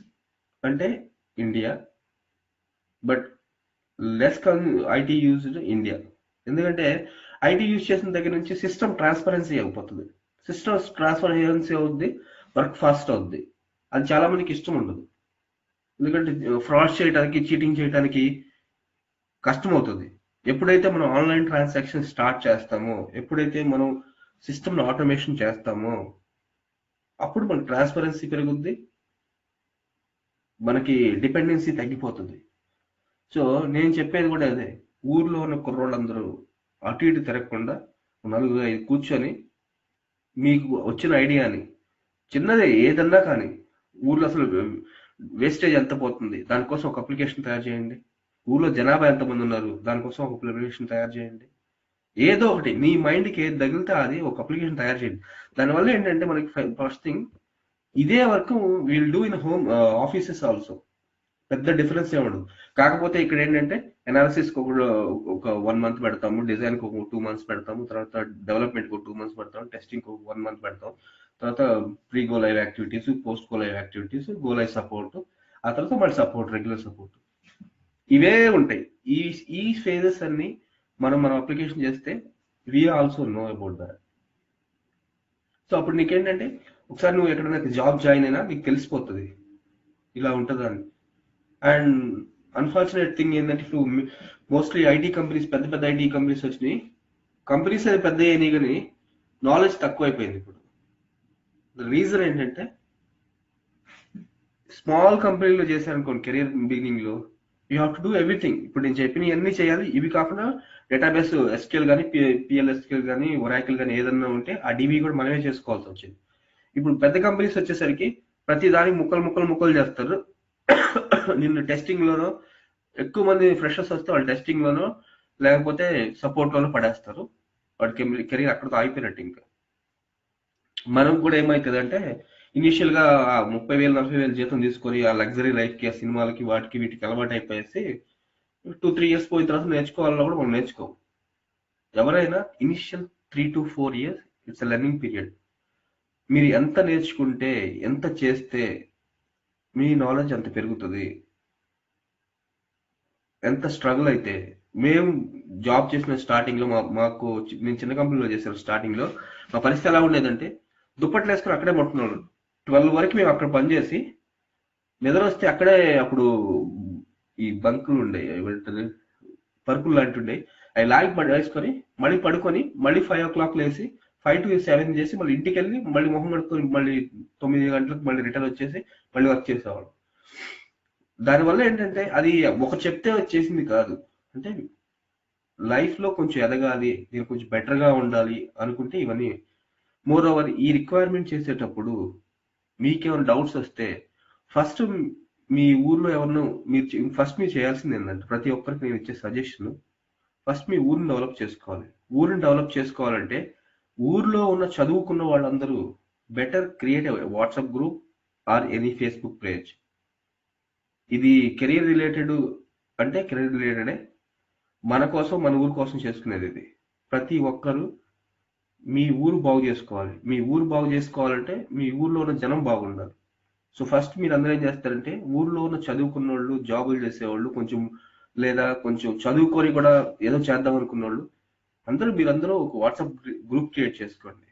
అంటే India, but less IT used India. ఎందుకంటే ఐటీ యూజ్ చేసిన దగ్గర నుంచి సిస్టమ్ ట్రాన్స్పరెన్సీ అయిపోతుంది. సిస్టమ్ ట్రాన్స్పరెన్సీ అవుద్ది, వర్క్ ఫాస్ట్ అవుద్ది. అది చాలా మందికి ఇష్టం ఉండదు. ఎందుకంటే ఫ్రాడ్ చేయడానికి, చీటింగ్ చేయడానికి కష్టం అవుతుంది. ఎప్పుడైతే మనం ఆన్లైన్ ట్రాన్సాక్షన్ స్టార్ట్ చేస్తామో, ఎప్పుడైతే మనం సిస్టమ్ ఆటోమేషన్ చేస్తామో, అప్పుడు మనకి ట్రాన్స్పరెన్సీ పెరుగుద్ది, మనకి డిపెండెన్సీ తగ్గిపోతుంది. సో నేను చెప్పేది కూడా అదే. ఊర్లో ఉన్న కుర్రోళ్ళందరూ అటు ఇటు తిరగకుండా 4-5 కూర్చొని మీకు వచ్చిన ఐడియాని, చిన్నదే ఏదన్నా కానీ, ఊర్లో అసలు వేస్టేజ్ ఎంత పోతుంది, దానికోసం ఒక అప్లికేషన్ తయారు చేయండి. ఊర్లో జనాభా ఎంతమంది ఉన్నారు, దానికోసం ఒక అప్లికేషన్ తయారు చేయండి. ఏదో ఒకటి మీ మైండ్కి ఏది తగిలితే అది ఒక అప్లికేషన్ తయారు చేయండి. దానివల్ల ఏంటంటే మనకి ఫస్ట్ థింగ్, ఇదే work will do in home offices also. పెద్ద డిఫరెన్స్ ఏముండదు. కాకపోతే ఇక్కడ ఏంటంటే అనాలిసిస్ ఒక 1 మంత్ పెడతాము, డిజైన్ కి ఒక 2 మంత్స్ పెడతాము, తర్వాత డెవలప్మెంట్ కి ఒక 2 మంత్స్ పెడతాం, టెస్టింగ్ ఒక 1 మంత్ పెడతాం, తర్వాత pre go live activities, post go live activities, go live support, ఆ తర్వాత మళ్ళీ సపోర్ట్, రెగ్యులర్ సపోర్ట్, ఇవే ఉంటాయి. ఈ ఈ ఫేజెస్ అన్ని మనం అప్లికేషన్ చేస్తే we also know about that. So అప్పుడు నీకేంటంటే ఒకసారి నువ్వు ఎక్కడైనా జాబ్ జాయిన్ అయినా నీకు తెలిసిపోతుంది ఇలా ఉంటుందని. అండ్ అన్ఫార్చునేట్ థింగ్ ఏంటంటే ఇప్పుడు మోస్ట్లీ ఐటీ కంపెనీస్, పెద్ద పెద్ద ఐటీ కంపెనీస్ వచ్చినాయి. కంపెనీస్ అది పెద్ద అయినాయి కానీ నాలెడ్జ్ తక్కువైపోయింది ఇప్పుడు. రీజన్ ఏంటంటే స్మాల్ కంపెనీలో చేశారనుకోండి కెరీర్ బిగినింగ్ లో, you have to do everything. ఇప్పుడు నేను చెప్పిన అన్ని చేయాలి. ఇవి కాకుండా డేటాబేస్ ఎస్క్యూఎల్ కానీ, పిఎల్ఎస్క్యూఎల్ కానీ, ఒరాకిల్ కానీ ఏదన్నా ఉంటే ఆ డిబి కూడా మనమే చేసుకోవాల్సి వచ్చింది. ఇప్పుడు పెద్ద కంపెనీస్ వచ్చేసరికి ప్రతి దానికి ముక్కలు ముక్కలు ముక్కలు చేస్తారు. నిన్ను టెస్టింగ్ లోనో, ఎక్కువ మంది ఫ్రెషర్స్ వస్తే వాళ్ళు టెస్టింగ్ లోనో లేకపోతే సపోర్ట్ లోనో పడేస్తారు. వాడికి కెరీర్ అక్కడితో అయిపోయినట్టు. ఇంకా మనం కూడా ఏమవుతుంది అంటే ఇనిషియల్ గా 30,000 40,000 జీతం తీసుకొని ఆ లగ్జరీ లైఫ్ కి, ఆ సినిమాలకి, వాటికి వీటికి అలవాటు అయిపోయేసి 2-3 years పోయిన తర్వాత నేర్చుకోవాలన్నా కూడా మనం నేర్చుకోం. ఎవరైనా initial 3 to 4 years it's learning period. మీరు ఎంత నేర్చుకుంటే, ఎంత చేస్తే మీ నాలెడ్జ్ అంత పెరుగుతుంది. ఎంత స్ట్రగుల్ అయితే, మేము జాబ్ చేసిన స్టార్టింగ్ లో మాకు నేను చిన్న కంపెనీలో చేశాను. స్టార్టింగ్ లో మా పరిస్థితి ఎలా ఉండేదంటే దుప్పట్లు వేసుకుని అక్కడే పడుతున్నాడు. 12 వరకు మేము అక్కడ పనిచేసి నిద్ర వస్తే అక్కడే, అప్పుడు ఈ బంకులు ఉండే, ఏమంటారు, పరుపులు లాంటి ఉండే, అవి లాగి వేసుకొని మళ్ళీ పడుకొని మళ్ళీ 5 o'clock లేసి 5 to 7 చేసి మళ్ళీ ఇంటికి వెళ్ళి మళ్ళీ మొహం కడుక్కొని మళ్ళీ 9 గంటలకు మళ్ళీ రిటర్న్ వచ్చేసి మళ్ళీ వర్క్ చేసేవాడు. దానివల్ల ఏంటంటే అది ఒక చెప్తే వచ్చేసింది కాదు. అంటే లైఫ్ లో కొంచెం ఎదగాలి, నేను కొంచెం బెటర్ గా ఉండాలి అనుకుంటే ఇవన్నీ. మోర్ ఓవర్ ఈ రిక్వైర్మెంట్ చేసేటప్పుడు మీకేమైనా డౌట్స్ వస్తే ఫస్ట్ మీ ఊర్లో ఎవరినో ఫస్ట్ మీరు చేయాల్సింది ఏంటంటే, ప్రతి ఒక్కరికి నేను ఇచ్చే సజెషన్, ఫస్ట్ మీ ఊరిని డెవలప్ చేసుకోవాలి. ఊరిని డెవలప్ చేసుకోవాలంటే ఊర్లో ఉన్న చదువుకున్న వాళ్ళందరూ better create WhatsApp group or any Facebook page. ఇది కెరీర్ రిలేటెడ్ అంటే కెరీర్ రిలేటెడే, మన కోసం మన ఊరు కోసం చేసుకునేది ఇది. ప్రతి ఒక్కరు మీ ఊరు బాగు చేసుకోవాలి. మీ ఊరు బాగు చేసుకోవాలంటే మీ ఊర్లో ఉన్న జనం బాగుండాలి. సో ఫస్ట్ మీరు అందరూ ఏం చేస్తారంటే ఊర్లో ఉన్న చదువుకున్న వాళ్ళు, జాబులు చేసేవాళ్ళు, లేదా కొంచెం చదువుకొని కూడా ఏదో చేద్దాం అనుకున్న వాళ్ళు మీరందరూ ఒక వాట్సాప్ గ్రూప్ క్రియేట్ చేసుకోండి.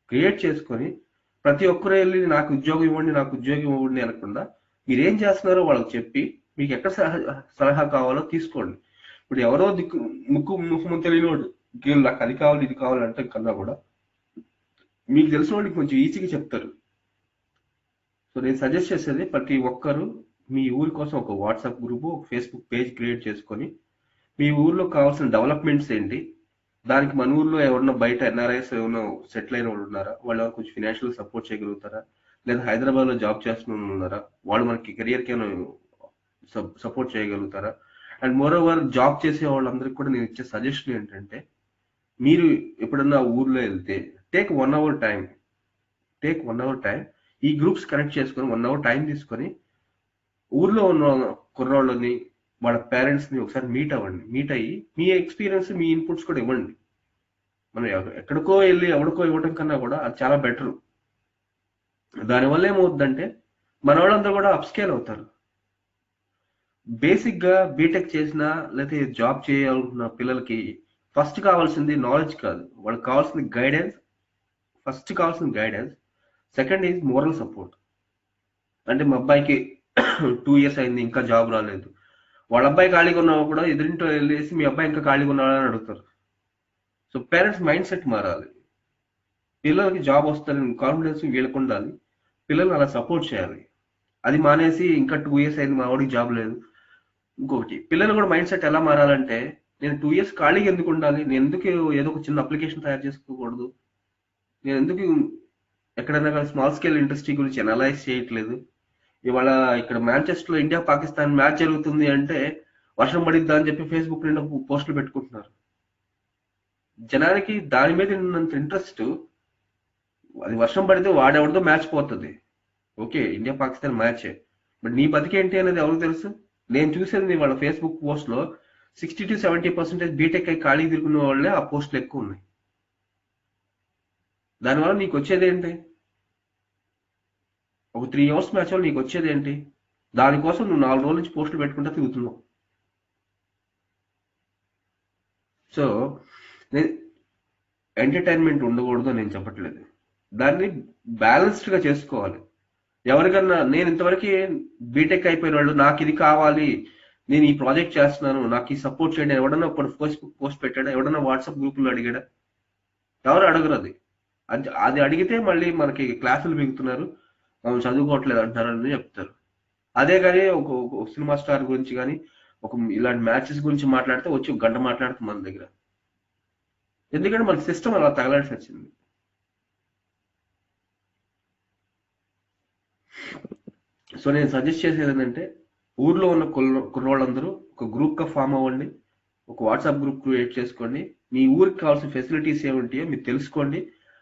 క్రియేట్ చేసుకొని ప్రతి ఒక్కరు వెళ్ళి నాకు ఉద్యోగం ఇవ్వండి, నాకు ఉద్యోగం ఇవ్వండి అనకుండా మీరు ఏం చేస్తున్నారో వాళ్ళకి చెప్పి మీకు ఎక్కడ సలహా కావాలో తీసుకోండి. ఇప్పుడు ఎవరో ముఖము తెలియనివాడు నాకు అది కావాలి ఇది కావాలి అంటే కన్నా కూడా మీకు తెలిసిన వాళ్ళకి కొంచెం ఈజీగా చెప్తారు. సో నేను సజెస్ట్ చేసేది ప్రతి ఒక్కరు మీ ఊరి కోసం ఒక వాట్సాప్ గ్రూప్, ఒక ఫేస్బుక్ పేజ్ క్రియేట్ చేసుకొని మీ ఊర్లో కావాల్సిన డెవలప్మెంట్స్ ఏంటి, దానికి మన ఊర్లో ఎవరన్నా బయట ఎన్ఆర్ఐస్ ఏమన్నా సెటిల్ అయిన వాళ్ళు ఉన్నారా, వాళ్ళు ఎవరు కొంచెం ఫినాన్షియల్ సపోర్ట్ చేయగలుగుతారా, లేదా హైదరాబాద్ లో జాబ్ చేస్తున్న వాళ్ళు ఉన్నారా, వాళ్ళు మనకి కెరియర్ కి సపోర్ట్ చేయగలుగుతారా. అండ్ మోర్ ఓవర్ జాబ్ చేసే వాళ్ళందరికీ కూడా నేను ఇచ్చే సజెషన్ ఏంటంటే, మీరు ఎప్పుడన్నా ఊర్లో వెళ్తే టేక్ 1 hour టైం, ఈ గ్రూప్స్ కనెక్ట్ చేసుకొని 1 hour టైం తీసుకొని ఊర్లో ఉన్న కుర్రోళ్ళని, వాళ్ళ పేరెంట్స్ ని ఒకసారి మీట్ అయ్యి మీ ఎక్స్పీరియన్స్, మీ ఇన్పుట్స్ కూడా ఇవ్వండి. మనం ఎక్కడికో వెళ్ళి ఎవరికో ఇవ్వడం కన్నా కూడా అది చాలా బెటర్. దానివల్ల ఏమవుతుందంటే మన వాళ్ళందరూ కూడా అప్స్కేల్ అవుతారు. బేసిక్ గా బీటెక్ చేసిన లేకపోతే జాబ్ చేయాలనుకున్న పిల్లలకి ఫస్ట్ కావాల్సింది నాలెడ్జ్ కాదు, వాళ్ళకి కావాల్సింది guidance. Second is moral support. అంటే మా అబ్బాయికి 2 years అయింది ఇంకా జాబ్ రాలేదు, వాళ్ళ అబ్బాయి ఖాళీగా ఉన్నా కూడా ఎదురింటో వెళ్ళేసి మీ అబ్బాయి ఇంకా ఖాళీగా ఉన్నాడా అని అడుగుతారు. సో పేరెంట్స్ మైండ్ సెట్ మారాలి. పిల్లలకి జాబ్ వస్తుందని కాన్ఫిడెన్స్ వీళ్ళకు ఉండాలి, పిల్లల్ని అలా సపోర్ట్ చేయాలి. అది మానేసి ఇంకా 2 years అయింది మా వాడికి జాబ్ లేదు. ఇంకొకటి, పిల్లలు కూడా మైండ్ సెట్ ఎలా మారాలంటే, నేను 2 years ఖాళీగా ఎందుకు ఉండాలి, నేను ఎందుకు ఏదో ఒక చిన్న అప్లికేషన్ తయారు చేసుకోకూడదు, నేను ఎందుకు ఎక్కడైనా స్మాల్ స్కేల్ ఇండస్ట్రీ గురించి అనలైజ్ చేయట్లేదు. ఇవాళ ఇక్కడ మాంచెస్టర్ లో ఇండియా పాకిస్తాన్ మ్యాచ్ జరుగుతుంది అంటే వర్షం పడిద్దా అని చెప్పి ఫేస్బుక్ నిండా పోస్టులు పెట్టుకుంటున్నారు. జనానికి దాని మీద ఉన్నంత ఇంట్రెస్ట్, అది వర్షం పడితే వాడెవరిదో మ్యాచ్ పోతుంది, okay India Pakistan match, but నీ బతికేంటి అనేది ఎవరికి తెలుసు. నేను చూసేది వాళ్ళ ఫేస్బుక్ పోస్ట్ లో 60-70% బీటెక్ అయి ఖాళీ తిరుగుతున్న వాళ్ళే ఆ పోస్టులు ఎక్కువ ఉన్నాయి. దానివల్ల నీకు వచ్చేది ఏంటి? ఒక 3 అవర్స్ మ్యాచ్ వల్ల నీకు వచ్చేది ఏంటి? దానికోసం నువ్వు 4 రోజుల నుంచి పోస్టులు పెట్టుకుంటా తిరుగుతున్నావు. సో నేను ఎంటర్టైన్మెంట్ ఉండకూడదు అని నేను చెప్పట్లేదు, దాన్ని బ్యాలెన్స్డ్ గా చేసుకోవాలి. ఎవరికన్నా నేను ఇంతవరకు బీటెక్ అయిపోయిన వాళ్ళు నాకు ఇది కావాలి, నేను ఈ ప్రాజెక్ట్ చేస్తున్నాను, నాకు ఈ సపోర్ట్ చేయండి, ఎవడన్నా ఒక ఫేస్బుక్ పోస్ట్ పెట్టాడా? ఎవడన్నా వాట్సాప్ గ్రూపుల్లో అడిగాడా? ఎవరు అడగరు. అది అది అది అడిగితే మళ్ళీ మనకి క్లాసులు బిగుతున్నారు, చదువుకోవట్లేదు అంటారు అని చెప్తారు. అదే కానీ ఒక సినిమా స్టార్ గురించి కానీ ఒక ఇలాంటి మ్యాచెస్ గురించి మాట్లాడితే వచ్చి ఒక గంట మాట్లాడుతుంది మన దగ్గర. ఎందుకంటే మన సిస్టమ్ అలా తగలాల్సి వచ్చింది. సో నేను సజెస్ట్ చేసేది ఏంటంటే, ఊర్లో ఉన్న కుర్రోళ్ళందరూ ఒక గ్రూప్ గా ఫామ్ అవ్వండి, ఒక వాట్సాప్ గ్రూప్ క్రియేట్ చేసుకోండి, మీ ఊరికి కావాల్సిన ఫెసిలిటీస్ ఏమింటాయో మీరు తెలుసుకోండి.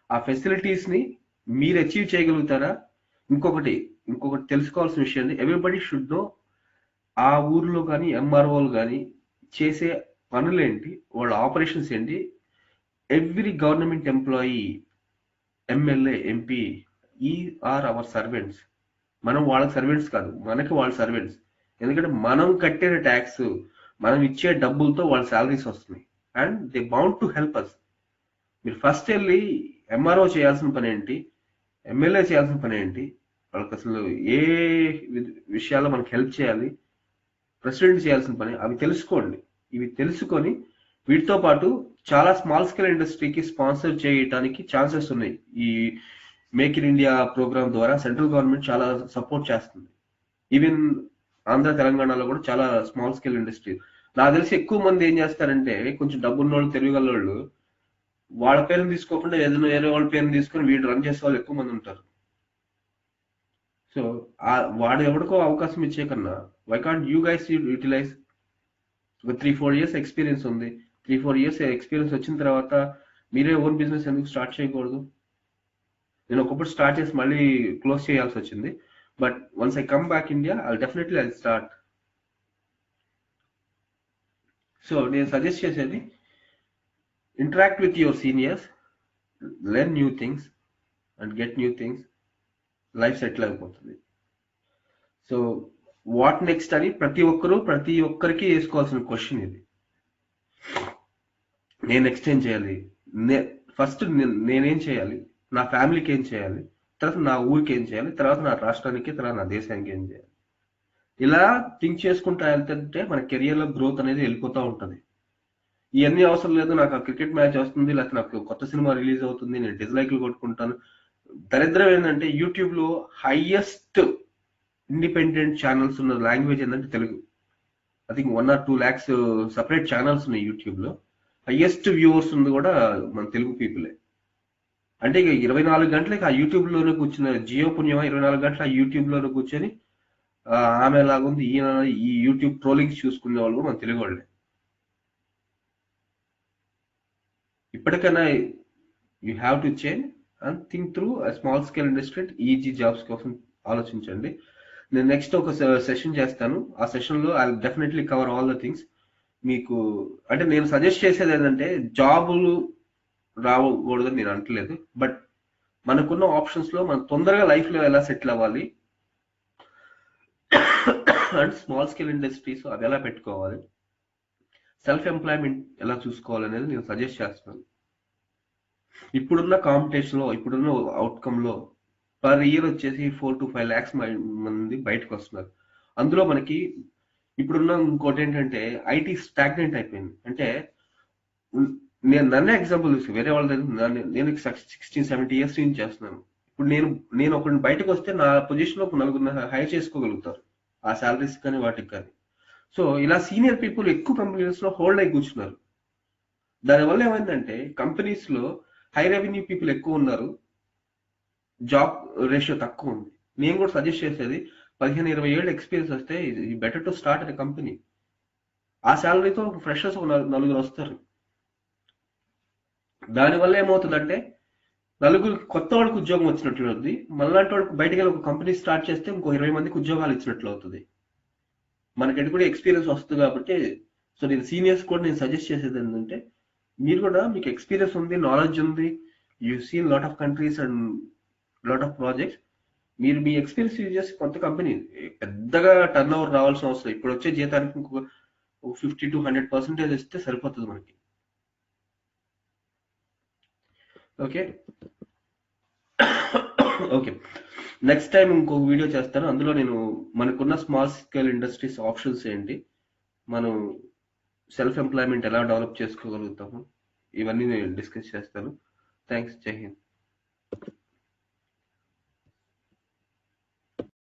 ఆ ఫెసిలిటీస్ ని మీరు అచీవ్ చేయగలుగుతారా? ఇంకొకటి ఇంకొకటి తెలుసుకోవాల్సిన విషయం, ఎవ్రీబడి షుడ్ నో ఆ ఊర్లో కానీ ఎంఆర్ఓలు కానీ చేసే పనులేంటి, వాళ్ళ ఆపరేషన్స్ ఏంటి. Every government employee, MLA, MP ఈ ఆర్ అవర్ సర్వెంట్స్. మనం వాళ్ళకి సర్వెంట్స్ కాదు, మనకి వాళ్ళ సర్వెంట్స్. ఎందుకంటే మనం కట్టిన ట్యాక్స్, మనం ఇచ్చే డబ్బులతో వాళ్ళ శాలరీస్ వస్తున్నాయి, and they bound to help us. మీరు ఫస్ట్ వెళ్ళి ఎంఆర్ఓ చేయాల్సిన పని ఏంటి, ఎమ్మెల్యే చేయాల్సిన పని ఏంటి, వాళ్ళకి అసలు ఏ విషయాల్లో మనకి హెల్ప్ చేయాలి, ప్రెసిడెంట్ చేయాల్సిన పని, అవి తెలుసుకోండి. ఇవి తెలుసుకొని వీటితో పాటు చాలా స్మాల్ స్కేల్ ఇండస్ట్రీకి స్పాన్సర్ చేయడానికి ఛాన్సెస్ ఉన్నాయి. ఈ మేక్ ఇన్ ఇండియా ప్రోగ్రామ్ ద్వారా సెంట్రల్ గవర్నమెంట్ చాలా సపోర్ట్ చేస్తుంది. ఈవెన్ ఆంధ్ర తెలంగాణలో కూడా చాలా స్మాల్ స్కేల్ ఇండస్ట్రీ. నాకు తెలిసి ఎక్కువ మంది ఏం చేస్తారంటే, కొంచెం డబ్బున్న వాళ్ళు, తెలియగల వాళ్ళ పేరుని తీసుకోకుండా ఏదైనా వేరే వాళ్ళ పేరుని తీసుకొని వీడు రన్ చేసే వాళ్ళు ఎక్కువ మంది ఉంటారు. సో వాడు ఎవరికో అవకాశం ఇచ్చే కన్నా why can't you guys utilize? ఒక 3-4 ఇయర్స్ ఎక్స్పీరియన్స్ ఉంది, 3-4 ఇయర్స్ ఎక్స్పీరియన్స్ వచ్చిన తర్వాత మీరే ఓన్ బిజినెస్ ఎందుకు స్టార్ట్ చేయకూడదు? నేను ఒకప్పుడు స్టార్ట్ చేసి మళ్ళీ క్లోజ్ చేయాల్సి వచ్చింది, but once I come back India I start. So నేను సజెస్ట్ చేసేది, interact with your seniors, learn new things and get new things. Life settle అయిపోతుంది. సో వాట్ నెక్స్ట్ అని ప్రతి ఒక్కరికి వేసుకోవాల్సిన క్వశ్చన్ ఇది. నేను నెక్స్ట్ ఏం చేయాలి? ఫస్ట్ నేనేం చేయాలి, నా ఫ్యామిలీకి ఏం చేయాలి, తర్వాత నా ఊరికి ఏం చేయాలి, తర్వాత నా రాష్ట్రానికి, తర్వాత నా దేశానికి ఏం చేయాలి. ఇలా థింక్ చేసుకుంటా వెళ్తుంటే మన కెరియర్ లో గ్రోత్ అనేది వెళ్ళిపోతూ ఉంటుంది. ఇవన్నీ అవసరం లేదు, నాకు ఆ క్రికెట్ మ్యాచ్ వస్తుంది, లేకపోతే నాకు కొత్త సినిమా రిలీజ్ అవుతుంది, నేను డిస్లైక్లు కొట్టుకుంటాను. దరిద్రం ఏంటంటే యూట్యూబ్ లో హైయెస్ట్ ఇండిపెండెంట్ ఛానల్స్ ఉన్న లాంగ్వేజ్ ఏంటంటే Telugu. I think 1 or 2 lakhs separate channels ఉన్నాయి యూట్యూబ్ లో. హైయెస్ట్ వ్యూవర్స్ ఉంది కూడా మన తెలుగు పీపులే. అంటే ఇక 24 గంటలకి ఆ యూట్యూబ్ లోనే కూర్చున్న జియో పుణ్యమా, 24 గంటలు ఆ యూట్యూబ్ లోనే కూర్చొని ఆమె ఎలాగుంది, ఈయన ఈ యూట్యూబ్ ట్రోలింగ్స్ చూసుకునే వాళ్ళు కూడా మన తెలుగు వాళ్ళే. ఇప్పటికైనా you have to change and think through small scale industry, easy jobs కోసం ఆలోచించండి. నేను నెక్స్ట్ ఒక సెషన్ చేస్తాను, ఆ సెషన్ లో I definitely cover all the things. మీకు అంటే నేను సజెస్ట్ చేసేది ఏంటంటే, జాబులు రావకూడదని నేను అంటలేదు, బట్ మనకున్న ఆప్షన్స్ లో మనం తొందరగా లైఫ్ లో ఎలా సెటిల్ అవ్వాలి అండ్ స్మాల్ స్కేల్ ఇండస్ట్రీస్ అవి ఎలా పెట్టుకోవాలి, సెల్ఫ్ ఎంప్లాయ్మెంట్ ఎలా చూసుకోవాలి అనేది నేను సజెస్ట్ చేస్తాను. ఇప్పుడున్న కాంపిటీషన్ లో, ఇప్పుడున్న అవుట్కమ్ లో పర్ ఇయర్ వచ్చేసి 4 to 5 lakhs మంది బయటకు వస్తున్నారు. అందులో మనకి ఇప్పుడున్న ఇంకోటి ఏంటంటే, ఐటీ స్టాగ్నెంట్ అయిపోయింది. అంటే నేను నన్నే ఎగ్జాంపుల్ చూసి వేరే వాళ్ళ దగ్గర నేను 16-17 years నుంచి చేస్తున్నాను. ఇప్పుడు నేను ఒకరిని బయటకు వస్తే నా పొజిషన్ లో 4 హైర్ చేసుకోగలుగుతారు, ఆ శాలరీస్ కానీ వాటికి కానీ. సో ఇలా సీనియర్ పీపుల్ ఎక్కువ కంపెనీస్ లో హోల్డ్ అయి కూర్చున్నారు. దానివల్ల ఏమైందంటే కంపెనీస్ లో హై రెవెన్యూ పీపుల్ ఎక్కువ ఉన్నారు, జాబ్ రేషియో తక్కువ ఉంది. నేను కూడా సజెస్ట్ చేసేది, 15-20 ఏళ్ళు ఎక్స్పీరియన్స్ వస్తే బెటర్ టు స్టార్ట్ అనే కంపెనీ. ఆ శాలరీతో ఫ్రెషర్స్ 4 వస్తారు. దానివల్ల ఏమవుతుందంటే నలుగురు కొత్త వాళ్ళకి ఉద్యోగం వచ్చినట్లు అవుతుంది, మళ్ళాంటి వాళ్ళకి బయటకు వెళ్ళి ఒక కంపెనీ స్టార్ట్ చేస్తే ఇంకో 20 మందికి ఉద్యోగాలు ఇచ్చినట్లు అవుతుంది. మనకంటే కూడా ఎక్స్పీరియన్స్ వస్తుంది కాబట్టి, సో నేను సీనియర్స్ కూడా నేను సజెస్ట్ చేసేది ఏంటంటే, మీరు కూడా మీకు ఎక్స్పీరియన్స్ ఉంది, నాలెడ్జ్ ఉంది, you seen lot of countries and lot of projects, మీరు మీ ఎక్స్పీరియన్స్ యూజ్ చేసి కొత్త కంపెనీ పెద్దగా టర్న్ ఓవర్ రావాల్సిన అవసరం, ఇప్పుడు వచ్చే జీతానికి ఇంకొక 50 to 100% ఇస్తే సరిపోతుంది మనకి. ఓకే. ఓకే, నెక్స్ట్ టైం ఇంకొక వీడియో చేస్తాను, అందులో నేను మనకున్న స్మాల్ స్కేల్ ఇండస్ట్రీస్ ఆప్షన్స్ ఏంటి, మనం సెల్ఫ్ ఎంప్లాయ్మెంట్ ఎలా డెవలప్ చేసుకోగలుగుతాము, ఇవన్నీ నేను డిస్కస్ చేస్తాను. థ్యాంక్స్, జై హింద్.